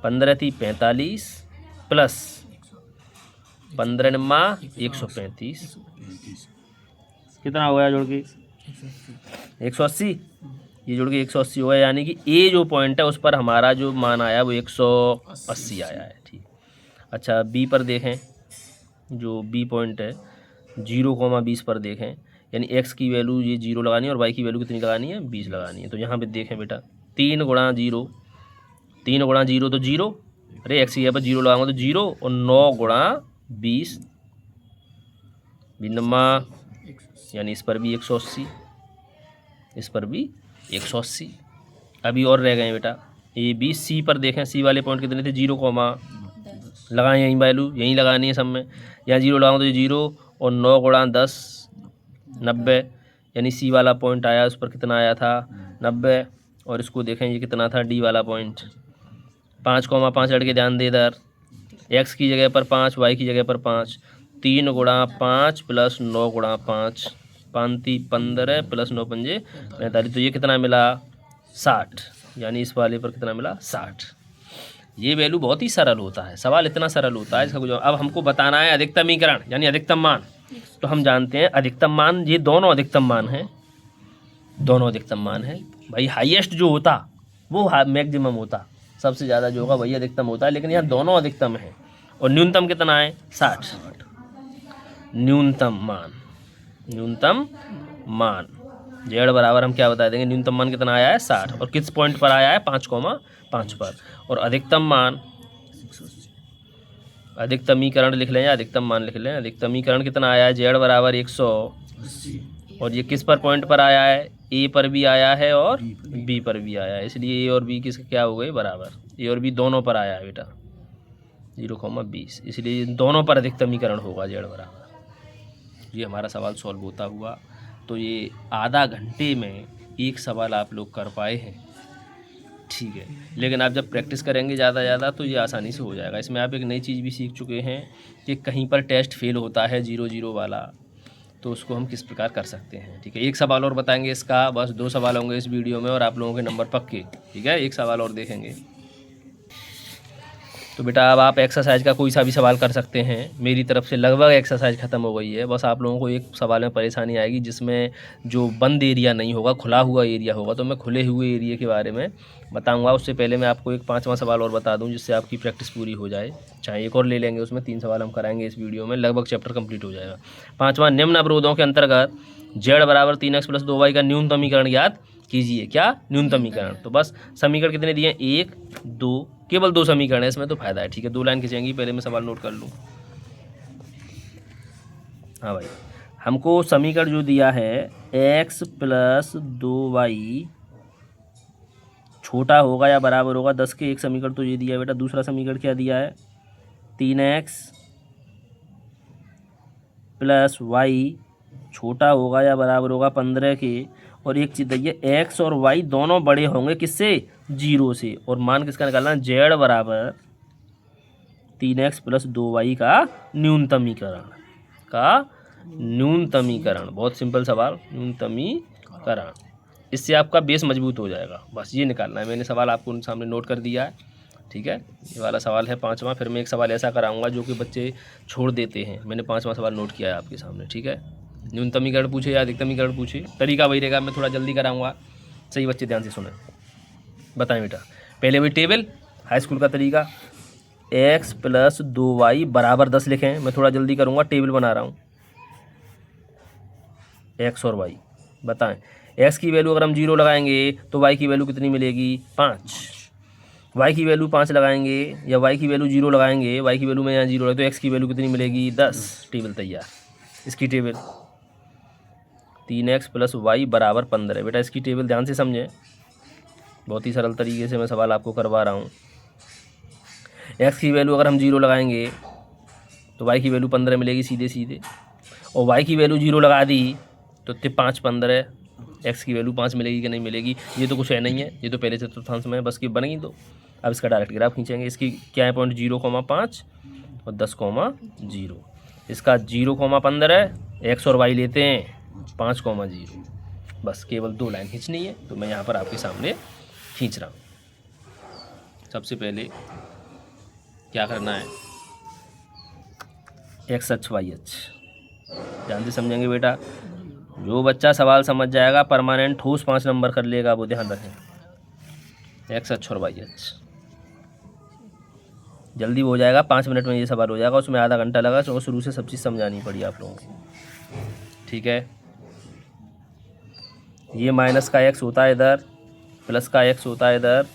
15 थी 45 प्लस 15 नमा 135। कितना हो गया जोड़ के? 180। ये जोड़ के 180 हो गया, यानी कि ए जो पॉइंट है उस पर हमारा जो मान आया वो 180 आया है। ठीक। अच्छा, बी पर देखें। जो बी पॉइंट है 0,20 पर देखें, यानी एक्स की वैल्यू ये 0 लगानी है और वाई की वैल्यू कितनी लगानी है? 20 लगानी है। तो यहाँ पे देखें बेटा, 3 × 0, 3 × 0 तो 0, अरे एक्स की जगह पर 0 लगाऊंगा तो 0, और 9 × 20 बिनमा, यानी इस पर भी 180, इस पर भी 180। अभी और रह गए बेटा ए बी। सी पर देखें, सी वाले पॉइंट कितने थे? 0, लगाएं यहीं वैल्यू, यहीं लगानी है सब में। यहाँ 0 लगाऊँ तो ये 0, और 9 × 10 90, यानी सी वाला पॉइंट आया उस पर कितना आया था? 90। और इसको देखें ये कितना था? डी वाला पॉइंट 5,5। लड़के ध्यान दे इधर, एक्स की जगह पर 5, वाई की जगह पर 5। 3 × 5 + 9 × 5, 5 × 15 + 9 × 5 45। तो ये कितना मिला? 60। यानी इस वाले पर कितना मिला? 60। ये वैल्यू बहुत ही सरल होता है, सवाल इतना सरल होता है इसका कुछ। अब हमको बताना है अधिकतमीकरण यानी अधिकतम मान। तो हम जानते हैं अधिकतम मान, ये दोनों अधिकतम मान हैं, दोनों अधिकतम मान हैं। भाई हाईएस्ट जो होता वो मैक्सिमम होता, सबसे ज़्यादा जो होगा वही अधिकतम होता है, लेकिन यहाँ दोनों अधिकतम है। और न्यूनतम कितना है? 60। न्यूनतम मान, न्यूनतम मान जेड बराबर हम क्या बता देंगे? न्यूनतम मान कितना आया है? 60। और किस पॉइंट पर आया है? 5,5 पर। और अधिकतम मान, अधिकतमीकरण लिख लें या अधिकतम मान लिख लें। अधिकतमीकरण कितना आया है? जेड बराबर 180। और ये किस पर पॉइंट पर आया है? ए पर भी आया है और बी पर भी आया है, इसलिए ए और बी किसके क्या हो गए? बराबर। ए और बी दोनों पर आया है बेटा 0,20, इसलिए दोनों पर अधिकतमीकरण होगा जेड बराबर। ये हमारा सवाल सॉल्व होता हुआ। तो ये आधा घंटे में एक सवाल आप लोग कर पाए हैं। ठीक है, लेकिन आप जब प्रैक्टिस करेंगे ज़्यादा तो ये आसानी से हो जाएगा। इसमें आप एक नई चीज़ भी सीख चुके हैं कि कहीं पर टेस्ट फेल होता है 0-0 वाला, तो उसको हम किस प्रकार कर सकते हैं। ठीक है, एक सवाल और बताएंगे इसका, बस 2 सवाल होंगे इस वीडियो में और आप लोगों के नंबर पक्के। ठीक है, एक सवाल और देखेंगे। तो बेटा अब आप एक्सरसाइज का कोई सा भी सवाल कर सकते हैं। मेरी तरफ से लगभग एक्सरसाइज ख़त्म हो गई है, बस आप लोगों को एक सवाल में परेशानी आएगी जिसमें जो बंद एरिया नहीं होगा, खुला हुआ एरिया होगा। तो मैं खुले हुए एरिया के बारे में बताऊंगा। उससे पहले मैं आपको एक 5वां सवाल और बता दूं जिससे आपकी प्रैक्टिस पूरी हो जाए। चाहे एक और ले लेंगे, उसमें 3 सवाल हम कराएंगे इस वीडियो में, लगभग चैप्टर कंप्लीट हो जाएगा। 5वां, निम्न अवरोधों के अंतर्गत z बराबर 3x + 2y का न्यूनतमीकरण ज्ञात कीजिए। क्या न्यूनतमीकरण? तो बस समीकरण कितने दिए हैं? 1, 2, केवल 2 समीकरण है, इसमें तो फायदा है। ठीक है, 2 लाइन खींचेंगी, पहले मैं सवाल नोट कर लूँ। हाँ भाई, हमको समीकरण जो दिया है x + 2y छोटा होगा या बराबर होगा 10 के, एक समीकरण तो ये दिया है बेटा। दूसरा समीकरण क्या दिया है? 3x + y छोटा होगा या बराबर होगा 15 के। और एक चीज़ देखिए, x और y दोनों बड़े होंगे किससे? 0 से। और मान किसका निकालना है? z बराबर 3x + 2y का न्यूनतमीकरण। बहुत सिंपल सवाल, न्यूनतमीकरण। इससे आपका बेस मजबूत हो जाएगा, बस ये निकालना है। मैंने सवाल आपको सामने नोट कर दिया है। ठीक है, ये वाला सवाल है 5वां। फिर मैं एक सवाल ऐसा कराऊंगा जो कि बच्चे छोड़ देते हैं। मैंने 5वां सवाल नोट किया है आपके सामने। ठीक है, न्यूनतमीकरण पूछे या अधिकतमीकरण पूछे, तरीका वही रहेगा। मैं थोड़ा जल्दी कराऊंगा, सही बच्चे ध्यान से सुने। बताएं बेटा, पहले वही टेबल, हाई स्कूल का तरीका, x + 2y बराबर 10 लिखें। मैं थोड़ा जल्दी करूँगा, टेबल बना रहा हूँ। x और y बताएं, x की वैल्यू अगर हम 0 लगाएंगे तो y की वैल्यू कितनी मिलेगी? 5। y की वैल्यू 5 लगाएंगे या y की वैल्यू 0 लगाएंगे, y की वैल्यू में यहाँ 0 लगे तो x की वैल्यू कितनी मिलेगी? 10। टेबल तैयार। इसकी टेबल 3x + y बराबर 15। बेटा इसकी टेबल ध्यान से समझें, बहुत ही सरल तरीके से मैं सवाल आपको करवा रहा हूँ। x की वैल्यू अगर हम 0 लगाएंगे तो y की वैल्यू 15 मिलेगी सीधे सीधे, और y की वैल्यू 0 लगा दी तो 5 15, x की वैल्यू 5 मिलेगी कि नहीं मिलेगी? ये तो कुछ है नहीं है, ये तो पहले से चतुर्थांश में है, बस कि बनेगी। तो अब इसका डायरेक्ट ग्राफ खींचेंगे। इसकी क्या है? पॉइंट 0,5 और 10,0। इसका 0,15, x और y लेते हैं 5,0। बस केवल 2 लाइन खींचनी है, तो मैं यहाँ पर आपके सामने खींच रहा हूँ। सबसे पहले क्या करना है? x अक्ष y अक्ष ध्यान से समझेंगे बेटा। जो बच्चा सवाल समझ जाएगा परमानेंट ठोस 5 नंबर कर लेगा, वो ध्यान रखें। x अक्ष और y अक्ष जल्दी हो जाएगा, 5 मिनट में ये सवाल हो जाएगा। उसमें आधा घंटा लगा, तो शुरू से सब चीज़ समझानी पड़ी आप लोगों को। ठीक है, ये माइनस का x होता है इधर, प्लस का x होता है इधर,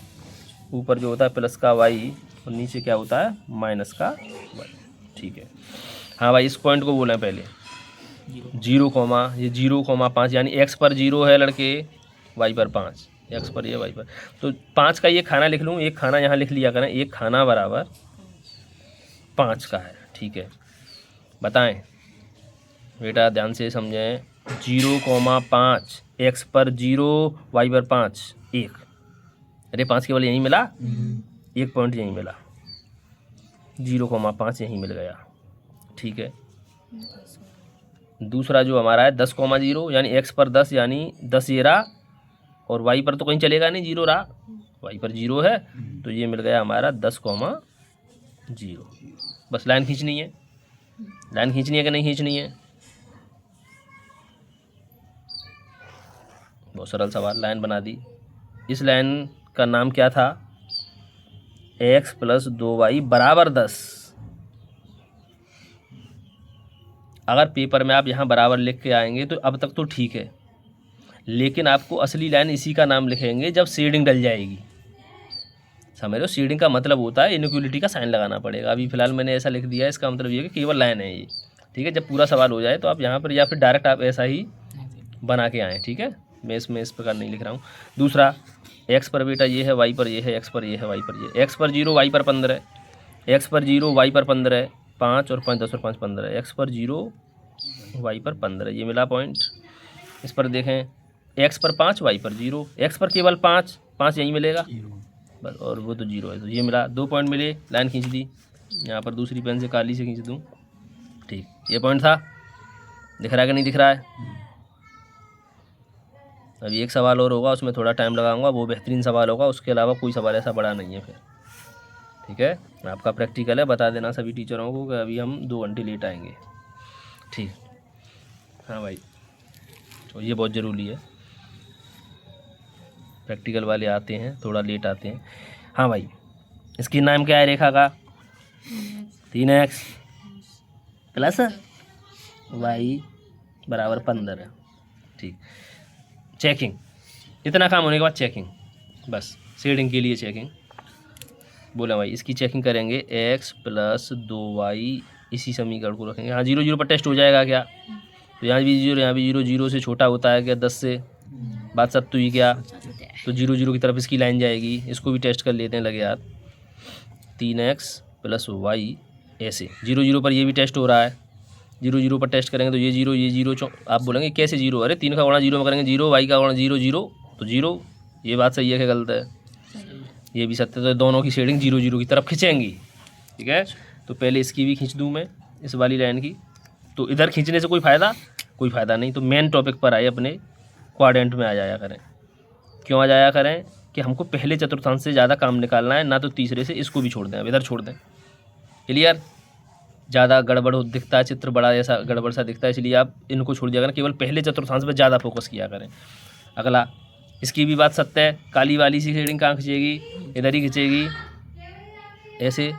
ऊपर जो होता है प्लस का y, और नीचे क्या होता है? माइनस का y। ठीक है, हाँ भाई, इस पॉइंट को बोलें पहले 0, ये 0,5 यानी x पर 0 है लड़के, y पर 5, x पर ये y पर। तो 5 का ये खाना लिख लूँ, एक खाना यहाँ लिख लिया करें, एक खाना बराबर 5 का है। ठीक है, बताएं बेटा, ध्यान से समझें। 0,5, x पर 0, y पर 5, 1। अरे 5 केवल यहीं मिला, एक पॉइंट यहीं मिला, 0,5 यहीं मिल गया। ठीक है, दूसरा जो हमारा है 10,0 यानी x पर 10 यानी 10 ये रहा, और y पर तो कहीं चलेगा नहीं, 0 रहा, y पर 0 है, तो ये मिल गया हमारा 10,0। बस लाइन खींचनी है। लाइन खींचनी है कि नहीं खींचनी है? बहुत सरल सवाल, लाइन बना दी। इस लाइन का नाम क्या था? x + 2y बराबर 10। अगर पेपर में आप यहाँ बराबर लिख के आएंगे तो अब तक तो ठीक है, लेकिन आपको असली लाइन इसी का नाम लिखेंगे जब शेडिंग डल जाएगी। समझ रहे हो? शेडिंग का मतलब होता है इनइक्वलिटी का साइन लगाना पड़ेगा। अभी फिलहाल मैंने ऐसा लिख दिया है, इसका मतलब ये है कि केवल लाइन है ये। ठीक है, जब पूरा सवाल हो जाए तो आप यहाँ पर, या फिर डायरेक्ट आप ऐसा ही बना के आएँ। ठीक है, मैं इसमें इस प्रकार नहीं लिख रहा हूँ। दूसरा, x पर बेटा ये है, y पर ये है, x पर ये है, y पर ये, x पर 0, y पर 15, x पर 0, y पर 15, 5 और 5 10 और 5 15, x पर 0, y पर 15, ये मिला पॉइंट। इस पर देखें, x पर 5, y पर 0, x पर केवल 5 यहीं मिलेगा, बस, और वो तो 0 है, तो ये मिला, 2 पॉइंट मिले, लाइन खींच दी, यहाँ पर दूसरी पेन से काली से खींच दूँ, ठीक, ये पॉइंट था, दिख रहा है कि नहीं दिख रहा है। अभी एक सवाल और होगा, उसमें थोड़ा टाइम लगाऊंगा, वो बेहतरीन सवाल होगा, उसके अलावा कोई सवाल ऐसा बड़ा नहीं है फिर, ठीक है। आपका प्रैक्टिकल है, बता देना सभी टीचरों को कि अभी हम 2 घंटे लेट आएंगे, ठीक। हाँ भाई, तो ये बहुत ज़रूरी है, प्रैक्टिकल वाले आते हैं थोड़ा लेट आते हैं। हाँ भाई, इसकी नाम क्या है रेखा का? 3x प्लस y बराबर 15 है, ठीक। चेकिंग, इतना काम होने के बाद चेकिंग, बस शेडिंग के लिए चेकिंग बोला भाई। इसकी चेकिंग करेंगे, x प्लस 2y, इसी समीकरण को रखेंगे। हाँ, 0 0 पर टेस्ट हो जाएगा क्या? तो यहाँ भी 0, यहाँ भी 0, 0 से छोटा होता है क्या 10 से? बात सब तो ही क्या, तो 0 0 की तरफ इसकी लाइन जाएगी, इसको भी टेस्ट कर लेते हैं लगे यार। 3x प्लस y, ऐसे 0 0 पर ये भी टेस्ट हो रहा है, 0 0 पर टेस्ट करेंगे तो ये 0 ये 0, आप बोलेंगे कैसे 0? अरे 3 का गुणा 0 में करेंगे 0, y का गुणा 0 0, तो 0। ये बात सही है कि गलत है? ये भी सत्य, तो दोनों की शेडिंग 0 0 की तरफ खींचेंगी, ठीक है। तो पहले इसकी भी खींच दूँ मैं, इस वाली लाइन की, तो इधर खींचने से कोई फ़ायदा नहीं। तो मेन टॉपिक पर आए, अपने क्वाड्रेंट में आ जाया करें। क्यों आ जाया करें? कि हमको पहले चतुर्थांश से ज़्यादा काम निकालना है, ना तो तीसरे से। इसको भी छोड़ दें, अब इधर छोड़ दें, क्लियर। ज़्यादा गड़बड़ दिखता है चित्र, बड़ा ऐसा गड़बड़ सा दिखता है, इसलिए आप इनको छोड़ दिया करें, केवल पहले चतुर्थांश पर ज़्यादा फोकस किया करें। अगला, इसकी भी बात सत्य है, काली वाली सी शेडिंग कहाँ खींचेगी? इधर ही खींचेगी, ऐसे,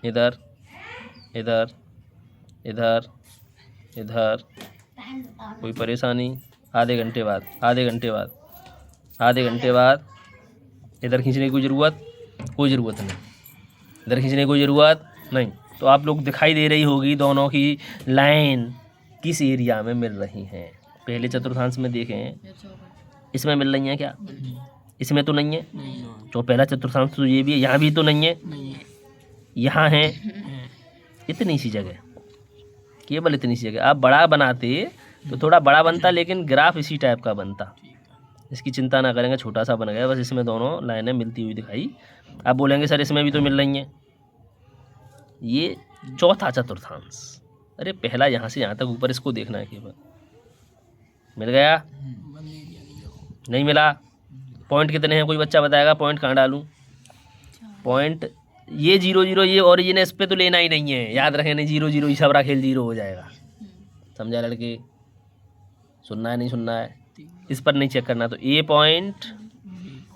इधर इधर इधर इधर। कोई परेशानी? आधे घंटे बाद इधर खींचने की कोई ज़रूरत नहीं, इधर खींचने की कोई ज़रूरत नहीं। तो आप लोग दिखाई दे रही होगी दोनों की लाइन किस एरिया में मिल रही हैं। पहले चतुर्थांश में देखें, इसमें मिल रही हैं क्या? इसमें तो नहीं है, तो पहला चतुर्थांश तो ये भी है, यहाँ भी तो नहीं है, यहाँ है, इतनी सी जगह, केवल इतनी सी जगह। आप बड़ा बनाते तो थोड़ा बड़ा बनता, लेकिन ग्राफ इसी टाइप का बनता। इसकी चिंता ना करेंगे, छोटा सा बन गया, बस इसमें दोनों लाइनें मिलती हुई दिखाई। आप बोलेंगे सर इसमें भी तो मिल रही हैं, ये चौथा चतुर्थांश। अरे पहला यहाँ से यहाँ तक ऊपर, इसको देखना है केवल। मिल गया? नहीं मिला? पॉइंट कितने हैं? कोई बच्चा बताएगा पॉइंट कहाँ डालूं? पॉइंट ये 0 0, ये ओरिजिन है, इस पे तो लेना ही नहीं है, याद रखें। नहीं 0 0 ही सबरा खेल 0 हो जाएगा, समझा लड़के? सुनना है नहीं सुनना है, इस पर नहीं चेक करना। तो ए पॉइंट,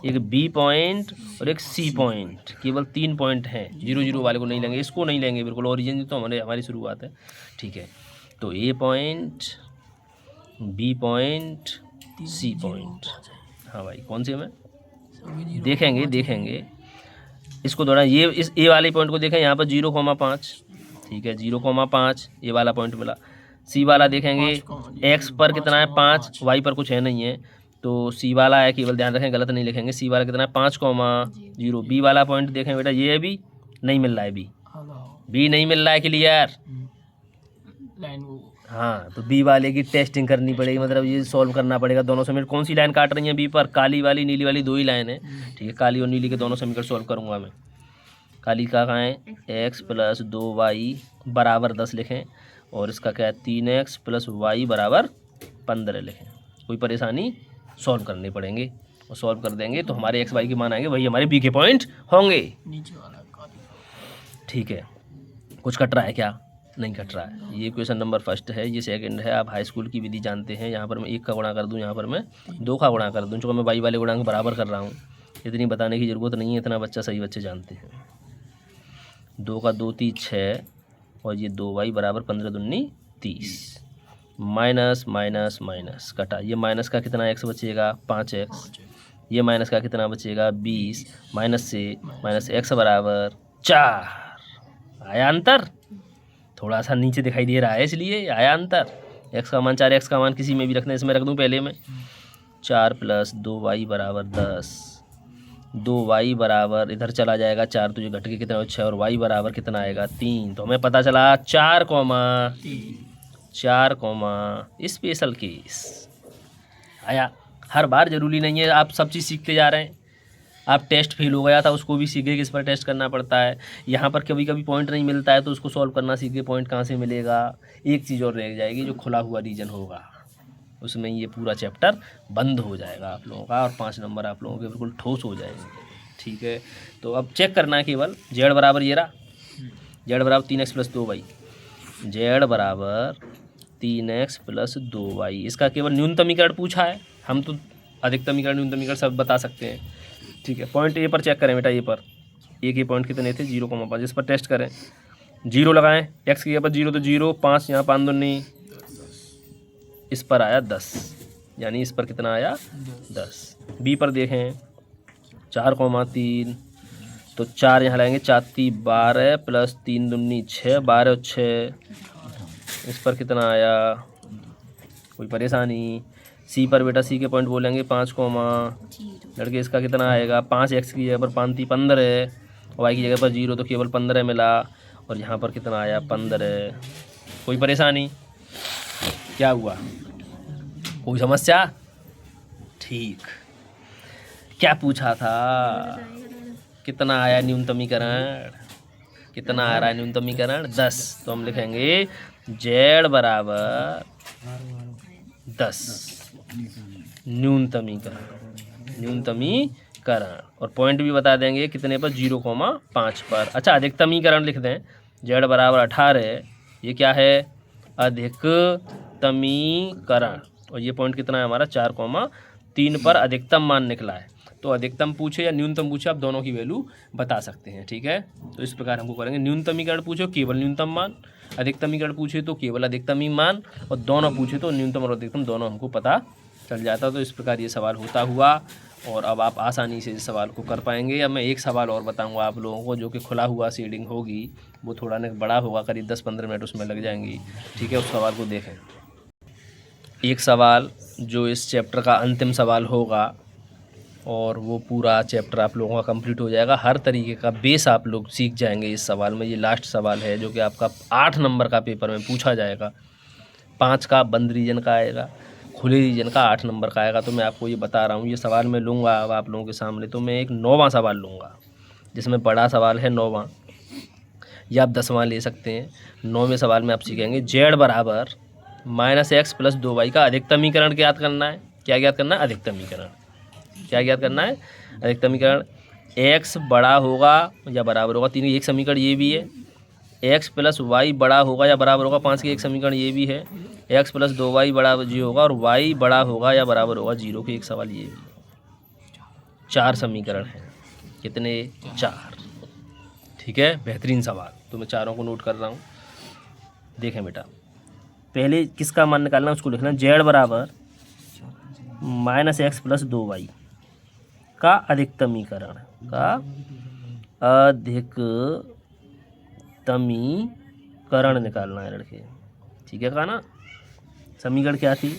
एक बी पॉइंट और एक सी पॉइंट, केवल 3 पॉइंट हैं। 0 0 वाले को नहीं लेंगे, इसको नहीं लेंगे बिल्कुल, ओरिजिन तो हमारी शुरुआत है, ठीक है। तो A point, B point, C point. हाँ भाई, कौन से में देखेंगे इसको थोड़ा, ये इस ए वाले पॉइंट को देखें, यहाँ पर 0,5, ठीक है, 0,5 ये वाला पॉइंट मिला। सी वाला देखेंगे, एक्स पर कितना है? 5, वाई पर कुछ है नहीं है, तो सी वाला है, केवल ध्यान रखें गलत नहीं लिखेंगे। सी वाला कितना है? 5,0। बी वाला पॉइंट देखें बेटा, ये भी नहीं मिल रहा है, बी नहीं मिल रहा है, क्लियर। हाँ, तो बी वाले की टेस्टिंग करनी पड़ेगी, मतलब ये सॉल्व करना पड़ेगा दोनों समीकरण। कौन सी लाइन काट रही है बी पर? काली वाली, नीली वाली, 2 ही लाइन है, ठीक है। काली और नीली के दोनों समीकरण सॉल्व करूँगा मैं। काली का कहाँ है? x प्लस 2y बराबर 10 लिखें, और इसका क्या है? 3x प्लस y बराबर 15 लिखें। कोई परेशानी? सॉल्व करने पड़ेंगे, और सॉल्व कर देंगे तो हमारे x y के मान आएंगे, वही हमारे b के पॉइंट होंगे, ठीक है। कुछ कट रहा है क्या? नहीं कट रहा है। ये क्वेश्चन नंबर फर्स्ट है, ये सेकंड है। आप हाई स्कूल की विधि जानते हैं, यहाँ पर मैं 1 का गुणा कर दूँ, यहाँ पर मैं 2 का गुणा कर दूँ, चूँकि मैं y वाले गुणांक बराबर कर रहा हूँ, इतनी बताने की ज़रूरत नहीं है, इतना सही बच्चे जानते हैं। 2 का 2 3 6, और ये 2y बराबर 15 दूनी 30, माइनस माइनस माइनस कटा, ये माइनस का कितना x बचेगा? 5x, ये माइनस का कितना बचेगा? 20, माइनस से माइनस x बराबर 4। आया अंतर? थोड़ा सा नीचे दिखाई दे रहा है, इसलिए आया अंतर। x का मान 4, x का मान किसी में भी रखना, इसमें रख दूँ पहले में। 4 प्लस 2y बराबर 10, 2y बराबर इधर चला जाएगा 4, तो ये घट के कितना? 6, और y बराबर कितना आएगा? 3। तो हमें पता चला 4, 4 स्पेशल केस आया। हर बार ज़रूरी नहीं है आप सब चीज़ सीखते जा रहे हैं। आप टेस्ट फेल हो गया था उसको भी सीखे कि इस पर टेस्ट करना पड़ता है, यहाँ पर कभी कभी पॉइंट नहीं मिलता है तो उसको सॉल्व करना सीखे, पॉइंट कहाँ से मिलेगा। एक चीज़ और रह जाएगी जो खुला हुआ रीजन होगा, उसमें ये पूरा चैप्टर बंद हो जाएगा आप लोगों का, और 5 नंबर आप लोगों के बिल्कुल ठोस हो जाएंगे। ठीक है, तो अब चेक करना है केवल जेड बराबर ये रहा, जेड बराबर 3x+2y, जेड बराबर 3x+2y, इसका केवल न्यूनतमीकरण पूछा है। हम तो अधिकतमीकरण न्यूनतमीकरण सब बता सकते हैं। ठीक है, पॉइंट ए पर चेक करें बेटा, ए पर ए के पॉइंट कितने थे 0,5, इस पर टेस्ट करें, 0 लगाएं, एक्स की जगह पर 0 तो 0, 5 यहाँ 5 दूनी, इस पर आया 10, यानी इस पर कितना आया 10। बी पर देखें 4,3, तो 4 यहाँ लगाएंगे, 4 12 प्लस 3 दूनी 6, 12 और 6, इस पर कितना आया, कोई परेशानी। सी पर बेटा सी के पॉइंट बोलेंगे 5, लड़के इसका कितना आएगा, 5 एक्स की जगह पर 5 × 15, वाई की जगह पर 0 तो केवल 15 मिला, और यहाँ पर कितना आया 15। कोई परेशानी, क्या हुआ, कोई समस्या? ठीक, क्या पूछा था, कितना आया न्यूनतमीकरण, कितना आ रहा है न्यूनतमीकरण 10, तो हम लिखेंगे जेड बराबर 10 न्यूनतमीकरण, और पॉइंट भी बता देंगे कितने पर, 0,5 पर। अच्छा, अधिकतमीकरण लिख दें, जेड बराबर 18, ये क्या है अधिकतमीकरण, और ये पॉइंट कितना है हमारा 4,3 पर अधिकतम मान निकला है। तो अधिकतम पूछे या न्यूनतम पूछे आप दोनों की वैल्यू बता सकते हैं। ठीक है, तो इस प्रकार हमको करेंगे, न्यूनतमीकरण पूछो केवल न्यूनतम मान, अधिकतमीकरण पूछे तो केवल अधिकतम ही मान, और दोनों पूछे तो न्यूनतम और अधिकतम दोनों हमको पता चल जाता। तो इस प्रकार ये सवाल होता हुआ, और अब आप आसानी से इस सवाल को कर पाएंगे। अब मैं एक सवाल और बताऊंगा आप लोगों को, जो कि खुला हुआ शेडिंग होगी, वो थोड़ा ना बड़ा होगा, करीब 10-15 मिनट उसमें लग जाएंगी। ठीक है, उस सवाल को देखें। एक सवाल जो इस चैप्टर का अंतिम सवाल होगा, और वो पूरा चैप्टर आप लोगों का कंप्लीट हो जाएगा, हर तरीके का बेस आप लोग सीख जाएंगे इस सवाल में। ये लास्ट सवाल है जो कि आपका 8 नंबर का पेपर में पूछा जाएगा। 5 का बंद रीजन का आएगा, खुले रीजन का 8 नंबर का आएगा। तो मैं आपको ये बता रहा हूँ, ये सवाल मैं लूँगा अब आप लोगों के सामने, तो मैं एक 9वां सवाल लूँगा, जिसमें बड़ा सवाल है 9वां, या आप 10वां ले सकते हैं। 9वें सवाल में आप सीखेंगे जेड बराबर -x+2y का अधिकतमीकरण ज्ञात करना है। क्या ज्ञात करना है? अधिकतमीकरण। क्या ज्ञात करना है? अधिकतमीकरण। x बड़ा होगा या बराबर होगा, तीन एक समीकरण ये भी है, x+y बड़ा होगा या बराबर होगा, 5 के एक समीकरण ये भी है, x+2y बराबर 0 होगा, और y बड़ा होगा या बराबर होगा 0 के एक सवाल ये भी। 4 समीकरण हैं, कितने? 4। ठीक है, बेहतरीन सवाल, तो मैं चारों को नोट कर रहा हूँ। देखें बेटा, पहले किसका मान निकालना है उसको लिखना, जेड बराबर -x+2y का अधिकतमीकरण, का अधिकतमीकरण निकालना है लड़के। ठीक है, कहा ना। समीकरण क्या थी?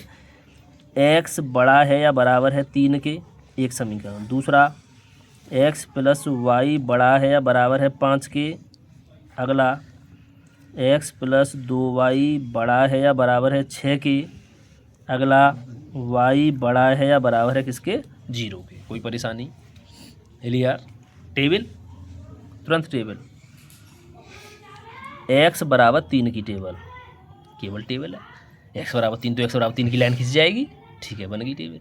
x बड़ा है या बराबर है 3 के, एक समीकरण। दूसरा, x+y बड़ा है या बराबर है 5 के। अगला, x+2y बड़ा है या बराबर है 6 के। अगला, y बड़ा है या बराबर है किसके? 0 के। कोई परेशानी? लिया टेबल, तुरंत टेबल, x बराबर 3 की टेबल, केवल टेबल है। x बराबर 3 तो x बराबर 3 की लाइन खिंच जाएगी। ठीक है, बन गई टेबल।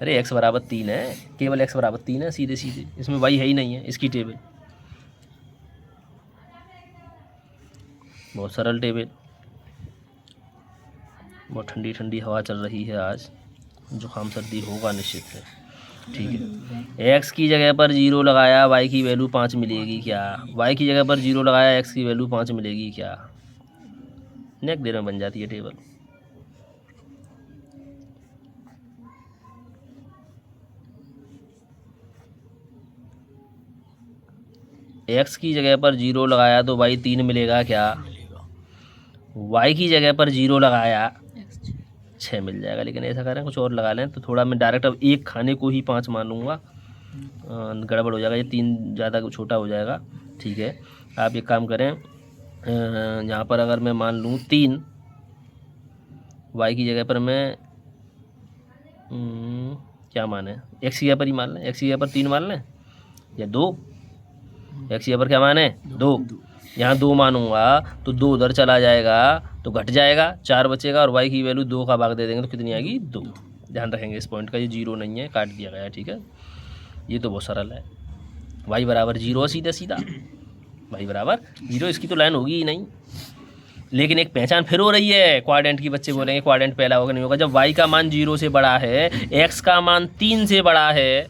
अरे x बराबर 3 है, केवल x बराबर 3 है, सीधे सीधे, इसमें y है ही नहीं है, इसकी टेबल। बहुत सरल टेबल। बहुत ठंडी ठंडी हवा चल रही है आज, जुकाम सर्दी होगा निश्चित है। ठीक है, x की जगह पर 0 लगाया, y की वैल्यू 5 मिलेगी क्या? y की जगह पर 0 लगाया, x की वैल्यू 5 मिलेगी क्या? नेक्स्ट देर में बन जाती है टेबल। x की जगह पर 0 लगाया तो y 3 मिलेगा क्या? y की जगह पर 0 लगाया, 6 मिल जाएगा। लेकिन ऐसा करें, कुछ और लगा लें, तो थोड़ा मैं डायरेक्ट अब एक खाने को ही 5 मान लूँगा, गड़बड़ हो जाएगा, ये 3 ज़्यादा छोटा हो जाएगा। ठीक है, आप एक काम करें, यहाँ पर अगर मैं मान लूँ 3, y की जगह पर मैं क्या मान है, एक्स की जगह पर ही मान लें, एक्स की जगह पर 3 मान लें या 2, एक्स की जगह पर क्या मान है 2, यहाँ 2 मानूंगा तो 2 उधर चला जाएगा तो घट जाएगा, 4 बचेगा और y की वैल्यू 2 का भाग दे देंगे तो कितनी आएगी 2। ध्यान रखेंगे इस पॉइंट का, ये 0 नहीं है, काट दिया गया है, ठीक है। ये तो बहुत सरल है, y बराबर 0 सीधा सीधा, y बराबर 0, इसकी तो लाइन होगी ही नहीं। लेकिन एक पहचान फिर हो रही है, क्वाड्रेंट की बच्चे बोलेंगे क्वाड्रेंट पहला होगा नहीं होगा, जब y का मान 0 से बड़ा है, x का मान 3 से बड़ा है,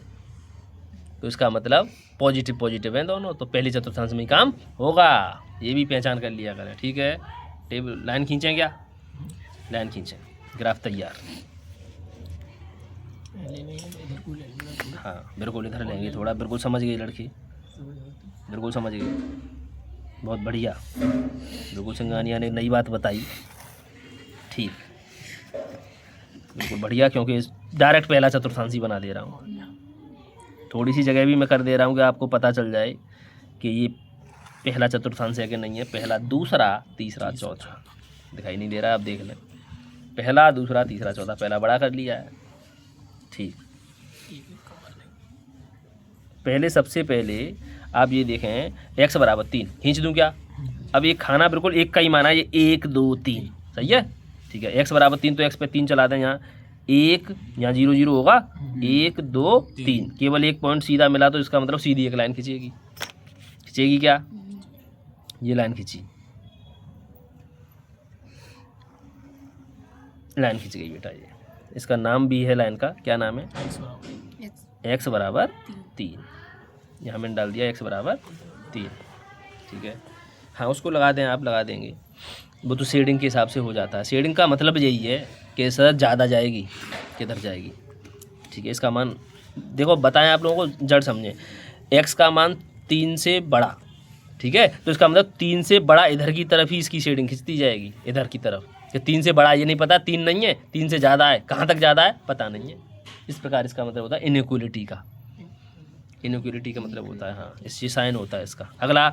तो इसका मतलब पॉजिटिव पॉजिटिव है दोनों, तो पहली चतुर्थांश में ही काम होगा। ये भी पहचान कर लिया करें, ठीक है। टेबल लाइन खींचें, क्या लाइन खींचें, ग्राफ तैयार। हाँ बिल्कुल इधर लेंगे थोड़ा, बिल्कुल समझ गई लड़की, बिल्कुल समझ गई, बहुत बढ़िया, बिल्कुल सिंगानिया ने नई बात बताई, ठीक, बिल्कुल बढ़िया, क्योंकि डायरेक्ट पहला चतुर्थांशी बना दे रहा हूँ। थोड़ी सी जगह भी मैं कर दे रहा हूँ कि आपको पता चल जाए कि ये पहला चतुर्थांश है कि नहीं है। पहला, दूसरा, तीसरा, चौथा, दिखाई नहीं दे रहा, आप देख लें, पहला, दूसरा, तीसरा, चौथा, पहला बड़ा कर लिया है, ठीक। पहले सबसे पहले आप ये देखें x बराबर 3 खींच दूँ क्या, अब ये खाना बिल्कुल एक का ही माना है, ये 1 2 3 सही है, ठीक है। x बराबर 3 तो x पे 3 चला दें, यहाँ 1, यहाँ 0 0 होगा, 1 2 3, केवल एक पॉइंट सीधा मिला तो इसका मतलब सीधी एक लाइन खींचेगी, खींचेगी क्या, ये लाइन खींची, लाइन खींच गई बेटा। ये इसका नाम भी है लाइन का, क्या नाम है, x बराबर 3, यहाँ मैंने डाल दिया x बराबर 3, ठीक है। हाँ उसको लगा दें, आप लगा देंगे, वो तो शेडिंग के हिसाब से हो जाता है। शेडिंग का मतलब यही है कि सर ज़्यादा जाएगी, किधर जाएगी, ठीक है। इसका मान देखो, बताएं आप लोगों को जड़ समझें, x का मान 3 से बड़ा, ठीक है, तो इसका मतलब 3 से बड़ा इधर की तरफ ही इसकी शेडिंग खिंचती जाएगी, इधर की तरफ, कि 3 से बड़ा ये नहीं पता, 3 नहीं है, 3 से ज़्यादा है, कहाँ तक ज़्यादा है पता नहीं है। इस प्रकार इसका मतलब होता है इनइक्वलिटी का, इनइक्वलिटी का मतलब होता है, हाँ इससे साइन होता है इसका। अगला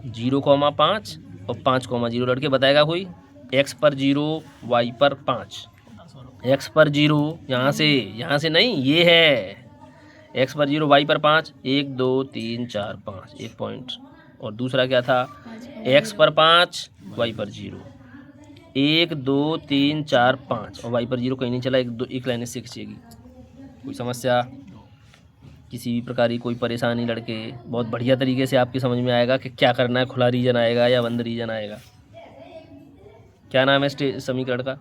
0,5 और 5,0 लड़के बताएगा कोई, x पर 0 y पर 5, x पर 0 यहाँ से नहीं, ये है x पर 0 y पर 5, 1 2 3 4 5, एक पॉइंट। और दूसरा क्या था, x पर 5 y पर 0, 1 2 3 4 5, और y पर 0 कहीं नहीं चला, एक लाइन से खींचेगी। कोई समस्या, किसी भी प्रकार की कोई परेशानी लड़के, बहुत बढ़िया तरीके से आपके समझ में आएगा कि क्या करना है, खुला रीजन आएगा या बंद रीजन आएगा। क्या नाम है समीकरण का,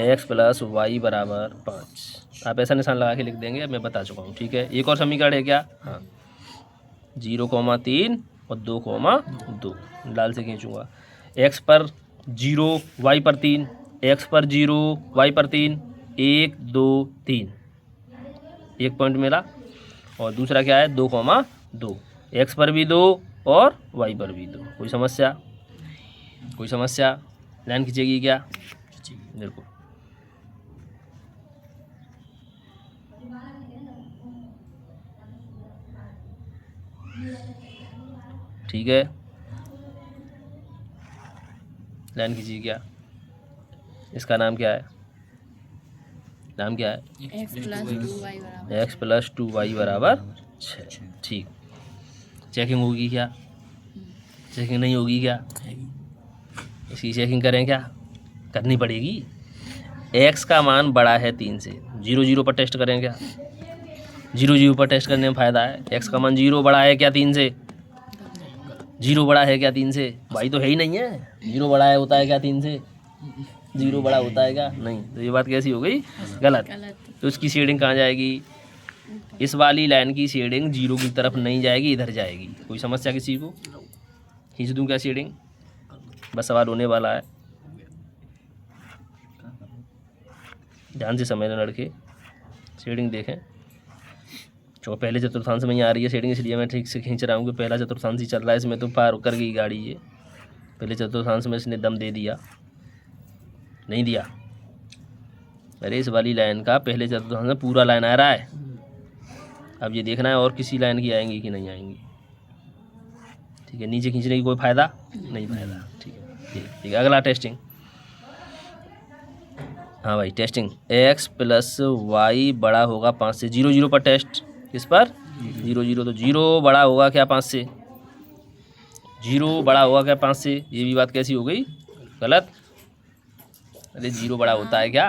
x प्लस वाई बराबर 5, आप ऐसा निशान लगा के लिख देंगे, मैं बता चुका हूँ, ठीक है। एक और समीकरण है क्या, हाँ 0,3 और 2,2, लाल से खींचूंगा, x पर 0 y पर 3, x पर 0 y पर 3, 1 2 3, एक पॉइंट मिला। और दूसरा क्या है 2,2, x पर भी 2 और y पर भी 2। कोई समस्या, कोई समस्या, लाइन खींचेगी क्या, बिल्कुल, ठीक है, लाइन खींचिए क्या, इसका नाम क्या है, नाम क्या है, x प्लस 2y बराबर 6, ठीक। चेकिंग होगी क्या, चेकिंग नहीं होगी क्या, इसकी चेकिंग करें क्या, करनी पड़ेगी। x का मान बड़ा है 3 से, 0 0 पर टेस्ट करें क्या, 0 0 पर टेस्ट करने में फ़ायदा है। x का मान 0 बड़ा है क्या 3 से, 0 बड़ा है क्या 3 से, भाई तो है ही नहीं है, 0 बड़ा है होता है क्या 3 से, 0 बड़ा होता है क्या, नहीं, तो ये बात कैसी हो गई, गलत। तो इसकी शेडिंग कहाँ जाएगी, इस वाली लाइन की शेडिंग 0 की तरफ नहीं जाएगी, इधर जाएगी। कोई समस्या किसी को, खींच दूँ क्या शेडिंग, बस सवाल होने वाला है, ध्यान से समझना लड़के, शेडिंग देखें। जो पहले चतुर्थांश में ही आ रही है शेडिंग, इसलिए मैं ठीक से खींच रहा हूँ कि पहला चतुर्थांश ही चल रहा है, इसमें तो पार कर गई गाड़ी, ये पहले चतुर्थांश में इसने दम दे दिया, नहीं दिया। अरे इस वाली लाइन का पहले चतुर्थांश में पूरा लाइन आ रहा है, अब ये देखना है और किसी लाइन की आएंगी कि नहीं आएंगी, ठीक है। नीचे खींचने की कोई फ़ायदा नहीं, फ़ायदा, ठीक है, ठीक है। अगला टेस्टिंग, हाँ भाई टेस्टिंग, एक्स प्लस वाई बड़ा होगा 5 से, 0 0 पर टेस्ट, किस पर 0 0, तो 0 बड़ा होगा क्या 5 से, 0 बड़ा होगा क्या 5 से, ये भी बात कैसी हो गई गलत। अरे 0 बड़ा होता है क्या,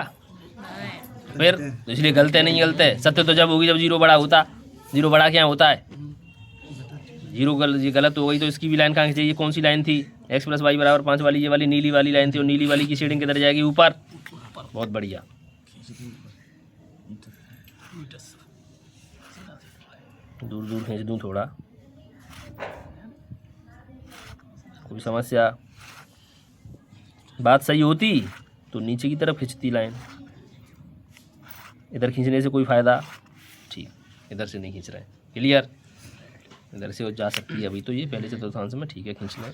फिर तो इसलिए गलत है, नहीं गलत है, सत्य तो जब होगी जब 0 बड़ा होता, 0 बड़ा क्या होता है, 0 ये गलत हो गई। तो इसकी भी लाइन कहाँ चाहिए, कौन सी लाइन थी, एक्स प्लस वाई बराबर 5 वाली, ये वाली नीली वाली लाइन थी, और नीली वाली की शेडिंग किधर जाएगी, ऊपर। बहुत बढ़िया, दूर दूर खींच दूँ थोड़ा, कोई समस्या, बात सही होती तो नीचे की तरफ खींचती लाइन, इधर खींचने से कोई फ़ायदा, ठीक, इधर से नहीं खींच रहे, क्लियर, इधर से हो जा सकती है अभी तो, ये पहले चतुर्थांश में ठीक है खींचना,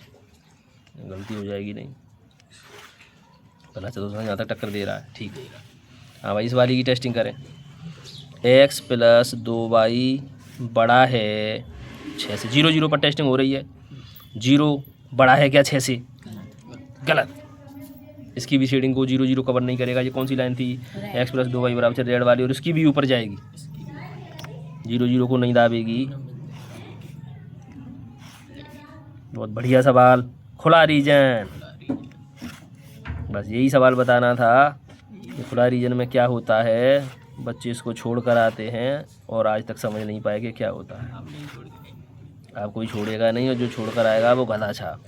गलती हो जाएगी नहीं, पहला चतुर्थांश यहाँ तक टक्कर दे रहा है, ठीक है। हाँ भाई इस वाली की टेस्टिंग करें, एक्स प्लस 2y बड़ा है 6 से, 0 0 पर टेस्टिंग हो रही है, 0 बड़ा है क्या 6 से, गलत, इसकी भी शेडिंग को 0 0 कवर नहीं करेगा। ये कौन सी लाइन थी, एक्स प्लस 2y बराबर रेड वाली, और इसकी भी ऊपर जाएगी, 0 0 को नहीं दाबेगी। बहुत बढ़िया सवाल, खुला रीजन, बस यही सवाल बताना था कि खुला रीजन में क्या होता है, बच्चे इसको छोड़ कर आते हैं और आज तक समझ नहीं पाए कि क्या होता है। आप कोई छोड़ेगा नहीं, और जो छोड़ कर आएगा वो गधा छाप,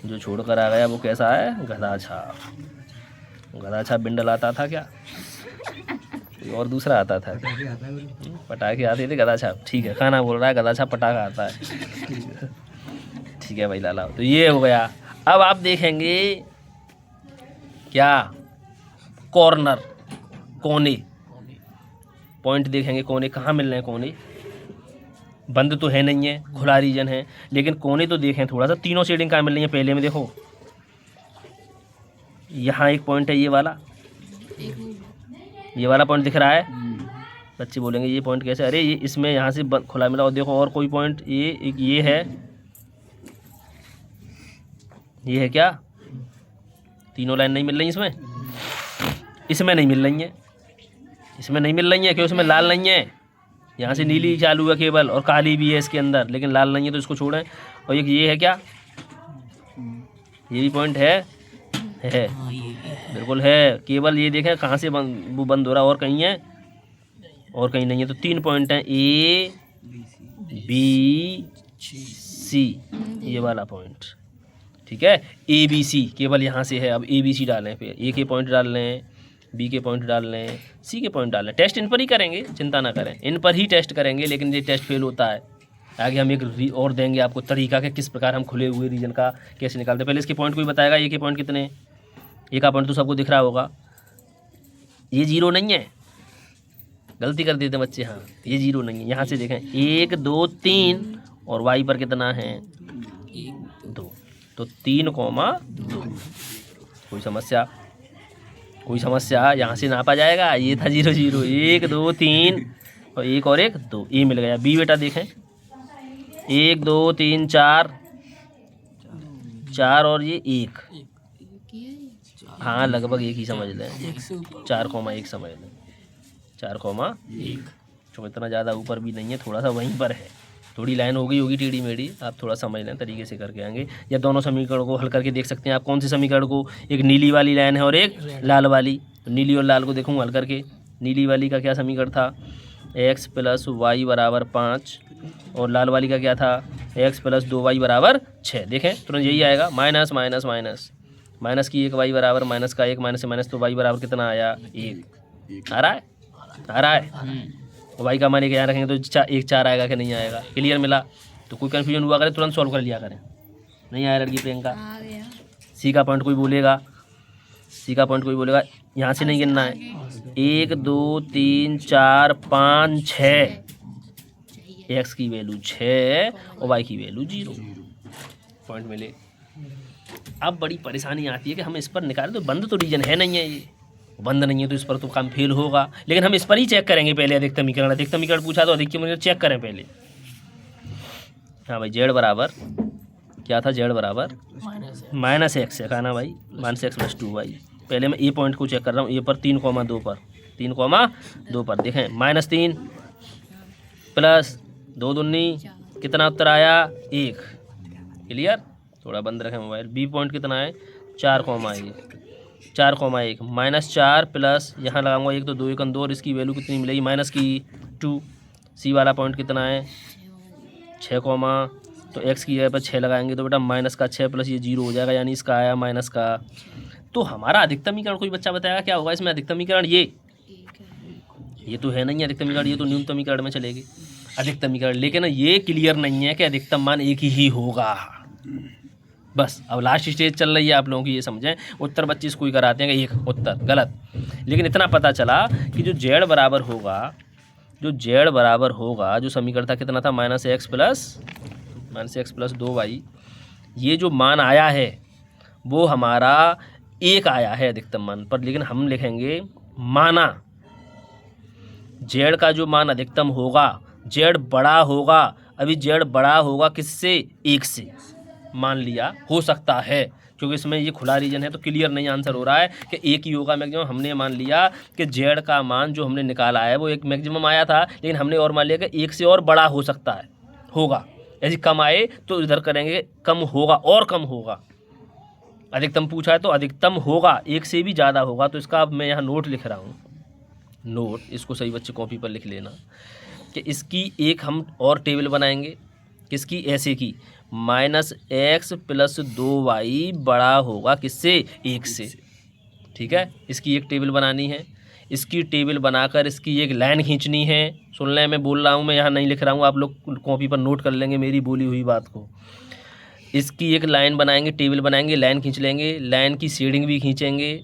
जो छोड़ कर आ गया वो कैसा है, गधा छाप। गधा छाप बिंडल आता था क्या, और दूसरा आता था, पटाखे आते थे, गधा छाप, ठीक है, खाना बोल रहा है, गधा छाप पटाखा आता है, ठीक है भाई लाला। तो ये हो गया। अब आप देखेंगे क्या, कॉर्नर, कोने, पॉइंट देखेंगे, कोने कहाँ मिल रहे हैं, कोने बंद तो है नहीं है, खुला रीजन है, लेकिन कोने तो देखें थोड़ा सा, तीनों शेडिंग कहाँ मिल रही है, पहले में देखो, यहाँ एक पॉइंट है, ये वाला पॉइंट दिख रहा है, बच्चे बोलेंगे ये पॉइंट कैसे, अरे ये इसमें यहाँ से खुला मिला, और देखो और कोई पॉइंट, ये है, ये है क्या, तीनों लाइन नहीं मिल रही इसमें, इसमें नहीं मिल रही है, इसमें नहीं मिल रही है, क्यों, इसमें लाल नहीं है, यहाँ से नीली चालू है केवल, और काली भी है इसके अंदर, लेकिन लाल नहीं है, तो इसको छोड़ें। और ये है क्या, ये भी पॉइंट है, बिल्कुल है, केवल ये देखें कहाँ से वो बंद हो रहा है, और कहीं है, और कहीं नहीं है, तो 3 पॉइंट हैं, ए बी सी, ये वाला पॉइंट, ठीक है, ए बी सी केवल यहाँ से है। अब ए बी सी डालें, फिर ए के पॉइंट डाल लें, बी के पॉइंट डाल लें, सी के पॉइंट डाल लें, टेस्ट इन पर ही करेंगे, चिंता ना करें, इन पर ही टेस्ट करेंगे, लेकिन ये टेस्ट फेल होता है। आगे हम एक और देंगे आपको तरीका के किस प्रकार हम खुले हुए रीजन का कैसे निकालते हैं। पहले इसके पॉइंट कोई बताएगा, ए के पॉइंट कितने, ए का पॉइंट तो सबको दिख रहा होगा, ये 0 नहीं है, गलती कर देते बच्चे, हाँ ये 0 नहीं है, यहाँ से देखें 1 2 3, और वाई पर कितना है 2, तो 3,2, कोई समस्या, कोई समस्या, यहाँ से नापा जाएगा, ये था 0 0, 1 2 3 और 1 और 1 2, ये मिल गया। बी बेटा देखें 1 2 3 4 4 और ये 1, हाँ लगभग एक ही समझ लें, 4,1 समझ लें, 4,1, तो इतना ज़्यादा ऊपर भी नहीं है, थोड़ा सा वहीं पर है, थोड़ी लाइन हो गई होगी टेढ़ी मेढ़ी, आप थोड़ा समझ लें, तरीके से करके आएंगे। या दोनों समीकरण को हल करके देख सकते हैं आप, कौन से समीकरण को, एक नीली वाली लाइन है और एक लाल वाली, तो नीली और लाल को देखूँ हल करके। नीली वाली का क्या समीकरण था, एक्स प्लस वाई बराबर 5, और लाल वाली का क्या था, एक्स प्लस 2y बराबर 6। देखें तुरंत यही आएगा, माइनस माइनस माइनस, माइनस की 1 y बराबर माइनस का 1, माइनस से माइनस, तो y बराबर कितना आया 1, आ रहा है, आ रहा है, तो y का मान क्या रखेंगे तो 1 4 आएगा कि नहीं आएगा, क्लियर मिला। तो कोई कन्फ्यूजन हुआ करे तुरंत सॉल्व कर लिया करें, नहीं आया लड़की प्रियंका। सी का पॉइंट कोई बोलेगा, सी का पॉइंट कोई बोलेगा, यहाँ से नहीं गिनना है, 1 2 3 4 5 6, एक्स की वैल्यू 6 और वाई की वैल्यू 0, पॉइंट मिले। अब बड़ी परेशानी आती है कि हम इस पर निकालें, तो बंद तो रीजन है नहीं है, ये बंद नहीं है, तो इस पर तो काम फेल होगा, लेकिन हम इस पर ही चेक करेंगे पहले। अधिकतमीकरण पूछा तो अधिकतमीकरण चेक करें पहले। हाँ भाई जेड बराबर क्या था, जेड बराबर माइनस एक्स है, कहना भाई माइनस एक्स प्लस 2y, पहले मैं ए पॉइंट को चेक कर रहा हूँ, ए पर 3,2 पर 3,2 पर देखें -3 प्लस 2 दूनी कितना उत्तर आया 1। क्लियर, थोड़ा बंद रखें मोबाइल। बी पॉइंट कितना है 4,1 -4 प्लस यहाँ लगाऊंगा 1 तो 2 1 2 और इसकी वैल्यू कितनी मिलेगी माइनस की 2। सी वाला पॉइंट कितना है 6, तो एक्स की जगह पर 6 लगाएंगे तो बेटा -6 प्लस ये 0 हो जाएगा, यानी इसका आया माइनस का। तो हमारा अधिकतमीकरण कोई बच्चा बताएगा क्या होगा इसमें? अधिकतमीकरण ये तो है नहीं अधिकतमीकरण, ये तो न्यूनतमीकरण में चलेगी अधिकतमीकरण, लेकिन ये क्लियर नहीं है कि अधिकतम मान एक ही होगा। बस अब लास्ट स्टेज चल रही है आप लोगों की, ये समझें। उत्तर बच्चे इसको ही कराते हैं कि एक उत्तर गलत, लेकिन इतना पता चला कि जो जेड बराबर होगा जो समीकरण था कितना था -x प्लस 2y, ये जो मान आया है वो हमारा 1 आया है अधिकतम मान पर, लेकिन हम लिखेंगे माना जेड का जो मान अधिकतम होगा जेड बड़ा होगा। अभी जेड बड़ा होगा किससे 1 से, मान लिया हो सकता है क्योंकि इसमें ये खुला रीजन है तो क्लियर नहीं आंसर हो रहा है कि एक ही होगा मैक्सिमम। हमने मान लिया कि जेड का मान जो हमने निकाला है वो एक मैक्सिमम आया था, लेकिन हमने और मान लिया कि 1 से और बड़ा हो सकता है होगा। यदि कम आए तो इधर करेंगे कम होगा और कम होगा। अधिकतम पूछा है तो अधिकतम होगा 1 से भी ज़्यादा होगा। तो इसका अब मैं यहाँ नोट लिख रहा हूँ, नोट इसको सही बच्चे कॉपी पर लिख लेना कि इसकी एक हम और टेबल बनाएंगे किसकी, ऐसे की -x प्लस 2y बड़ा होगा किससे 1 से। ठीक है, इसकी एक टेबल बनानी है। इसकी टेबल बनाकर इसकी एक लाइन खींचनी है। सुन लें, मैं बोल रहा हूँ, मैं यहाँ नहीं लिख रहा हूँ, आप लोग कॉपी पर नोट कर लेंगे मेरी बोली हुई बात को। इसकी एक लाइन बनाएंगे, टेबल बनाएंगे, लाइन खींच लेंगे, लाइन की शेडिंग भी खींचेंगे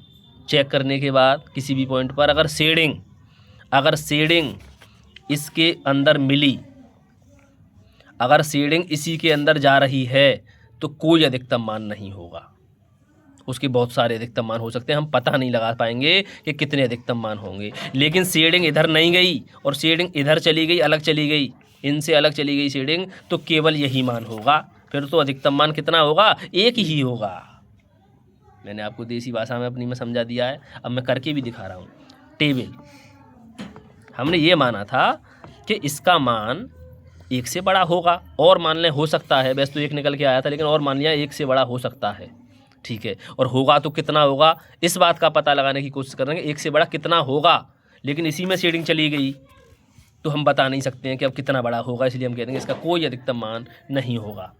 चेक करने के बाद किसी भी पॉइंट पर। अगर शेडिंग इसके अंदर मिली, अगर शेडिंग इसी के अंदर जा रही है तो कोई अधिकतम मान नहीं होगा। उसके बहुत सारे अधिकतम मान हो सकते हैं, हम पता नहीं लगा पाएंगे कि कितने अधिकतम मान होंगे। लेकिन शेडिंग इधर नहीं गई और शेडिंग इधर चली गई, अलग चली गई, इनसे अलग चली गई शेडिंग, तो केवल यही मान होगा। फिर तो अधिकतम मान कितना होगा, 1 ही होगा। मैंने आपको देसी भाषा में अपनी में समझा दिया है, अब मैं करके भी दिखा रहा हूँ। टेबल हमने ये माना था कि इसका मान 1 से बड़ा होगा, और मान लें हो सकता है, वैसे तो 1 निकल के आया था लेकिन और मान लिया 1 से बड़ा हो सकता है। ठीक है, और होगा तो कितना होगा इस बात का पता लगाने की कोशिश करेंगे, 1 से बड़ा कितना होगा। लेकिन इसी में शेडिंग चली गई तो हम बता नहीं सकते हैं कि अब कितना बड़ा होगा, इसलिए हम कहते हैं इसका कोई अधिकतम मान नहीं होगा।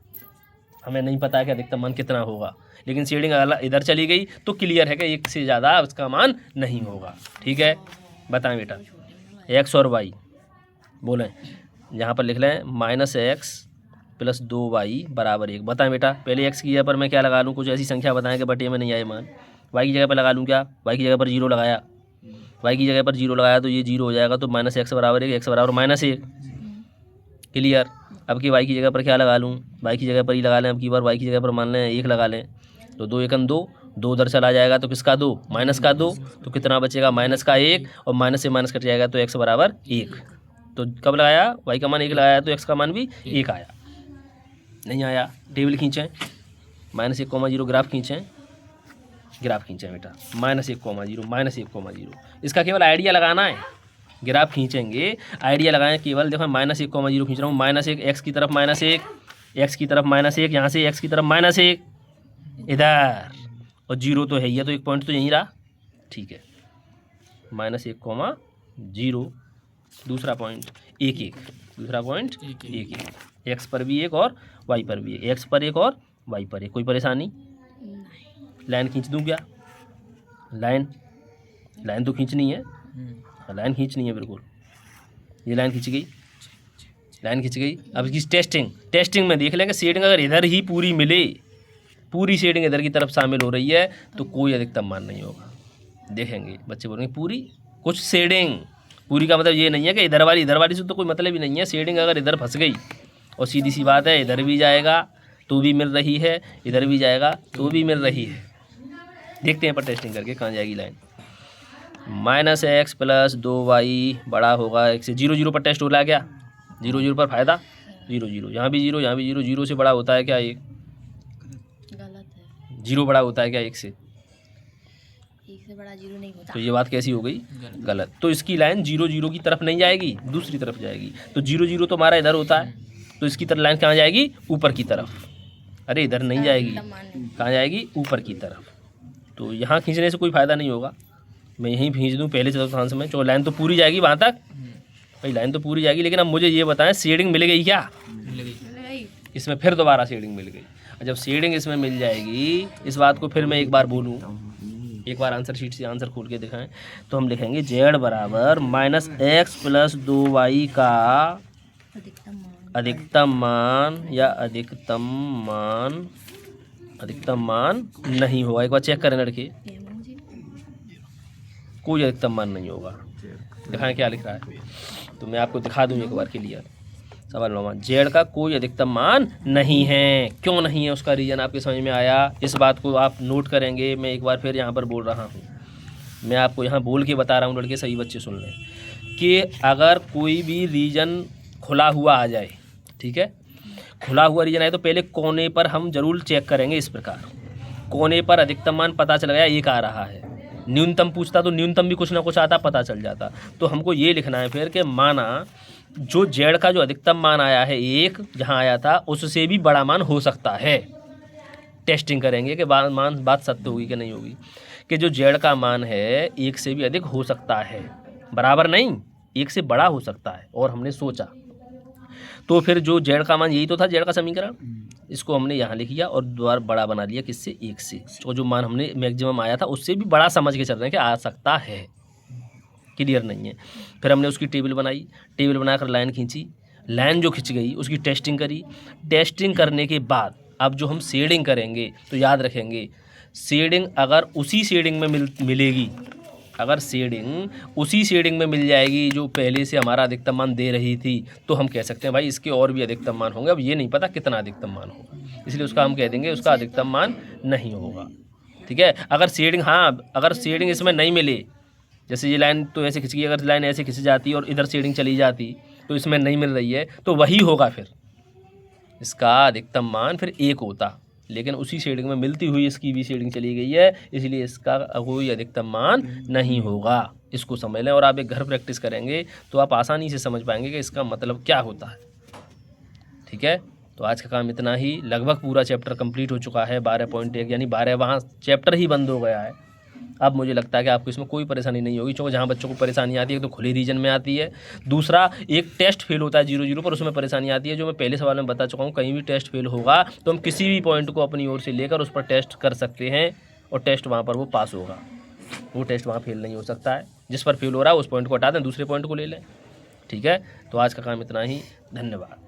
हमें नहीं पता है कि अधिकतम मान कितना होगा, लेकिन शेडिंग अगर इधर चली गई तो क्लियर है कि 1 से ज़्यादा उसका मान नहीं होगा। ठीक है, बताएं बेटा, x और y बोलें, यहाँ पर लिख लें -x प्लस 2y बराबर 1। बताएं बेटा, पहले x की जगह पर मैं क्या लगा लूँ, कुछ ऐसी संख्या बताएं कि बटे में नहीं आए मान। y की जगह पर लगा लूँ क्या, y की जगह पर 0 लगाया, y की जगह पर 0 लगाया तो ये 0 हो जाएगा, तो -x बराबर 1, x बराबर -1। क्लियर। अब की y की जगह पर क्या लगा लूँ, y की जगह पर ही लगा लें। अब की बार y की जगह पर मान लें 1 लगा लें, तो 2 1 2, 2 उधर चला जाएगा तो किसका 2, माइनस का 2, तो कितना बचेगा माइनस का 1, और माइनस से माइनस कट जाएगा तो x बराबर 1। तो कब लगाया, y का मान 1 लगाया तो x का मान भी 1 आया। नहीं आया, टेबल खींचें, -1,0 ग्राफ खींचें बेटा, -1,0 इसका केवल आइडिया लगाना है। ग्राफ खींचेंगे, आइडिया लगाएं केवल। देखो -1,0 खींच रहा हूँ, -1 x की तरफ -1, x की तरफ -1, यहाँ से x की तरफ -1 इधर, और 0 तो है ही है, तो एक पॉइंट तो यहीं रहा। ठीक है, -1,0, दूसरा पॉइंट 1 1, दूसरा पॉइंट 1 1, x पर भी 1 और y पर भी 1, x पर 1 और y पर 1। कोई परेशानी? लाइन खींच दूँ क्या, लाइन तो खींचनी है, लाइन खींचनी है बिल्कुल। ये लाइन खींच गई, अब इसकी टेस्टिंग में देख लेंगे। शेडिंग अगर इधर ही पूरी मिले, पूरी शेडिंग इधर की तरफ शामिल हो रही है तो कोई अधिकतम मान नहीं होगा। देखेंगे बच्चे बोलेंगे पूरी, कुछ शेडिंग, पूरी का मतलब ये नहीं है कि इधर वाली से तो कोई मतलब ही नहीं है। शेडिंग अगर इधर फंस गई, और सीधी सी बात है, इधर भी जाएगा तो भी मिल रही है, इधर भी जाएगा तो भी मिल रही है। देखते हैं पर टेस्टिंग करके कहाँ जाएगी लाइन। -x प्लस 2y बड़ा होगा 1 से। 0 0 पर टेस्ट हो रहा है क्या, 0 0 पर फायदा, 0 0, यहाँ भी 0, यहाँ भी 0, 0 से बड़ा होता है क्या 1? गलत है, 0 बड़ा होता है क्या 1 से? एक से बड़ा 0 नहीं होता। तो ये बात कैसी हो गई? गलत। तो इसकी लाइन 0 0 की तरफ नहीं जाएगी, दूसरी तरफ जाएगी। तो 0 0 तो हमारा इधर होता है, तो इसकी तरफ लाइन कहाँ जाएगी? ऊपर की तरफ। अरे इधर नहीं जाएगी, कहाँ जाएगी? ऊपर की तरफ। तो यहाँ खींचने से कोई फ़ायदा नहीं होगा, मैं यहीं खींच दूँ पहले चतुर्थांश में, तो लाइन तो पूरी जाएगी वहाँ तक। भाई लाइन तो पूरी जाएगी, लेकिन अब मुझे ये बताएं शेडिंग मिल गई क्या? इसमें फिर दोबारा शेडिंग मिल गई। और जब शेडिंग इसमें मिल जाएगी, इस बात को फिर मैं एक बार बोलूँ, एक बार आंसर शीट से आंसर खोल के दिखाएं, तो हम लिखेंगे z बराबर -x + 2y का अधिकतम मान या अधिकतम मान नहीं होगा। एक बार चेक करें लड़के, कोई अधिकतम मान नहीं होगा। दिखाएं क्या लिख रहा है, तो मैं आपको दिखा दूं एक बार क्लियर। सवाल नंबर जेड का कोई अधिकतम मान नहीं है। क्यों नहीं है, उसका रीज़न आपके समझ में आया? इस बात को आप नोट करेंगे। मैं एक बार फिर यहाँ पर बोल रहा हूँ, मैं आपको यहाँ बोल के बता रहा हूँ लड़के, सही बच्चे सुन लें, कि अगर कोई भी रीजन खुला हुआ आ जाए, ठीक है, खुला हुआ रीजन आए तो पहले कोने पर हम जरूर चेक करेंगे। इस प्रकार कोने पर अधिकतम मान पता चल गया, एक आ रहा है। न्यूनतम पूछता तो न्यूनतम भी कुछ ना कुछ आता, पता चल जाता। तो हमको ये लिखना है फिर कि माना जो जेड का जो अधिकतम मान आया है एक, जहाँ आया था उससे भी बड़ा मान हो सकता है। टेस्टिंग करेंगे कि बात सत्य होगी कि नहीं होगी, कि जो जेड का मान है एक से भी अधिक हो सकता है, बराबर नहीं, एक से बड़ा हो सकता है। और हमने सोचा तो फिर जो जेड का मान, यही तो था जेड का समीकरण, इसको हमने यहाँ लिख लिया और दोबारा बड़ा बना लिया, किससे? एक से। तो जो मान हमने मैक्सिमम आया था उससे भी बड़ा समझ के चल रहे हैं कि आ सकता है। क्लियर नहीं है? फिर हमने उसकी टेबल बनाई, टेबल बनाकर लाइन खींची, लाइन जो खिंच गई उसकी टेस्टिंग करी। टेस्टिंग करने के बाद अब जो हम शेडिंग करेंगे, तो याद रखेंगे शेडिंग अगर उसी शेडिंग में मिलेगी, अगर शेडिंग उसी शेडिंग में मिल जाएगी जो पहले से हमारा अधिकतम मान दे रही थी, तो हम कह सकते हैं भाई इसके और भी अधिकतम मान होंगे। अब ये नहीं पता कितना अधिकतम मान होगा, इसलिए उसका हम कह देंगे उसका अधिकतम मान नहीं होगा। ठीक है? अगर शेडिंग, हाँ, अगर शेडिंग इसमें नहीं मिले, जैसे ये लाइन तो ऐसे खिंच गई, अगर लाइन ऐसे खिंच जाती और इधर शेडिंग चली जाती तो इसमें नहीं मिल रही है, तो वही होगा फिर इसका अधिकतम मान फिर 1 होता। लेकिन उसी शेडिंग में मिलती हुई इसकी भी शेडिंग चली गई है, इसलिए इसका कोई अधिकतम मान नहीं होगा। इसको समझ लें और आप एक घर प्रैक्टिस करेंगे तो आप आसानी से समझ पाएंगे कि इसका मतलब क्या होता है। ठीक है? तो आज का काम इतना ही। लगभग पूरा चैप्टर कंप्लीट हो चुका है। 12.1 यानी 12वां चैप्टर ही बंद हो गया है। अब मुझे लगता है कि आपको इसमें कोई परेशानी नहीं होगी, क्योंकि जहाँ बच्चों को परेशानी आती है तो खुले रीजन में आती है। दूसरा, एक टेस्ट फेल होता है 0 0 पर, उसमें परेशानी आती है, जो मैं पहले सवाल में बता चुका हूँ। कहीं भी टेस्ट फेल होगा तो हम किसी भी पॉइंट को अपनी ओर से लेकर उस पर टेस्ट कर सकते हैं और टेस्ट वहाँ पर वो पास होगा। वो टेस्ट वहाँ फेल नहीं हो सकता है। जिस पर फेल हो रहा है उस पॉइंट को हटा दें, दूसरे पॉइंट को ले लें। ठीक है? तो आज का काम इतना ही। धन्यवाद।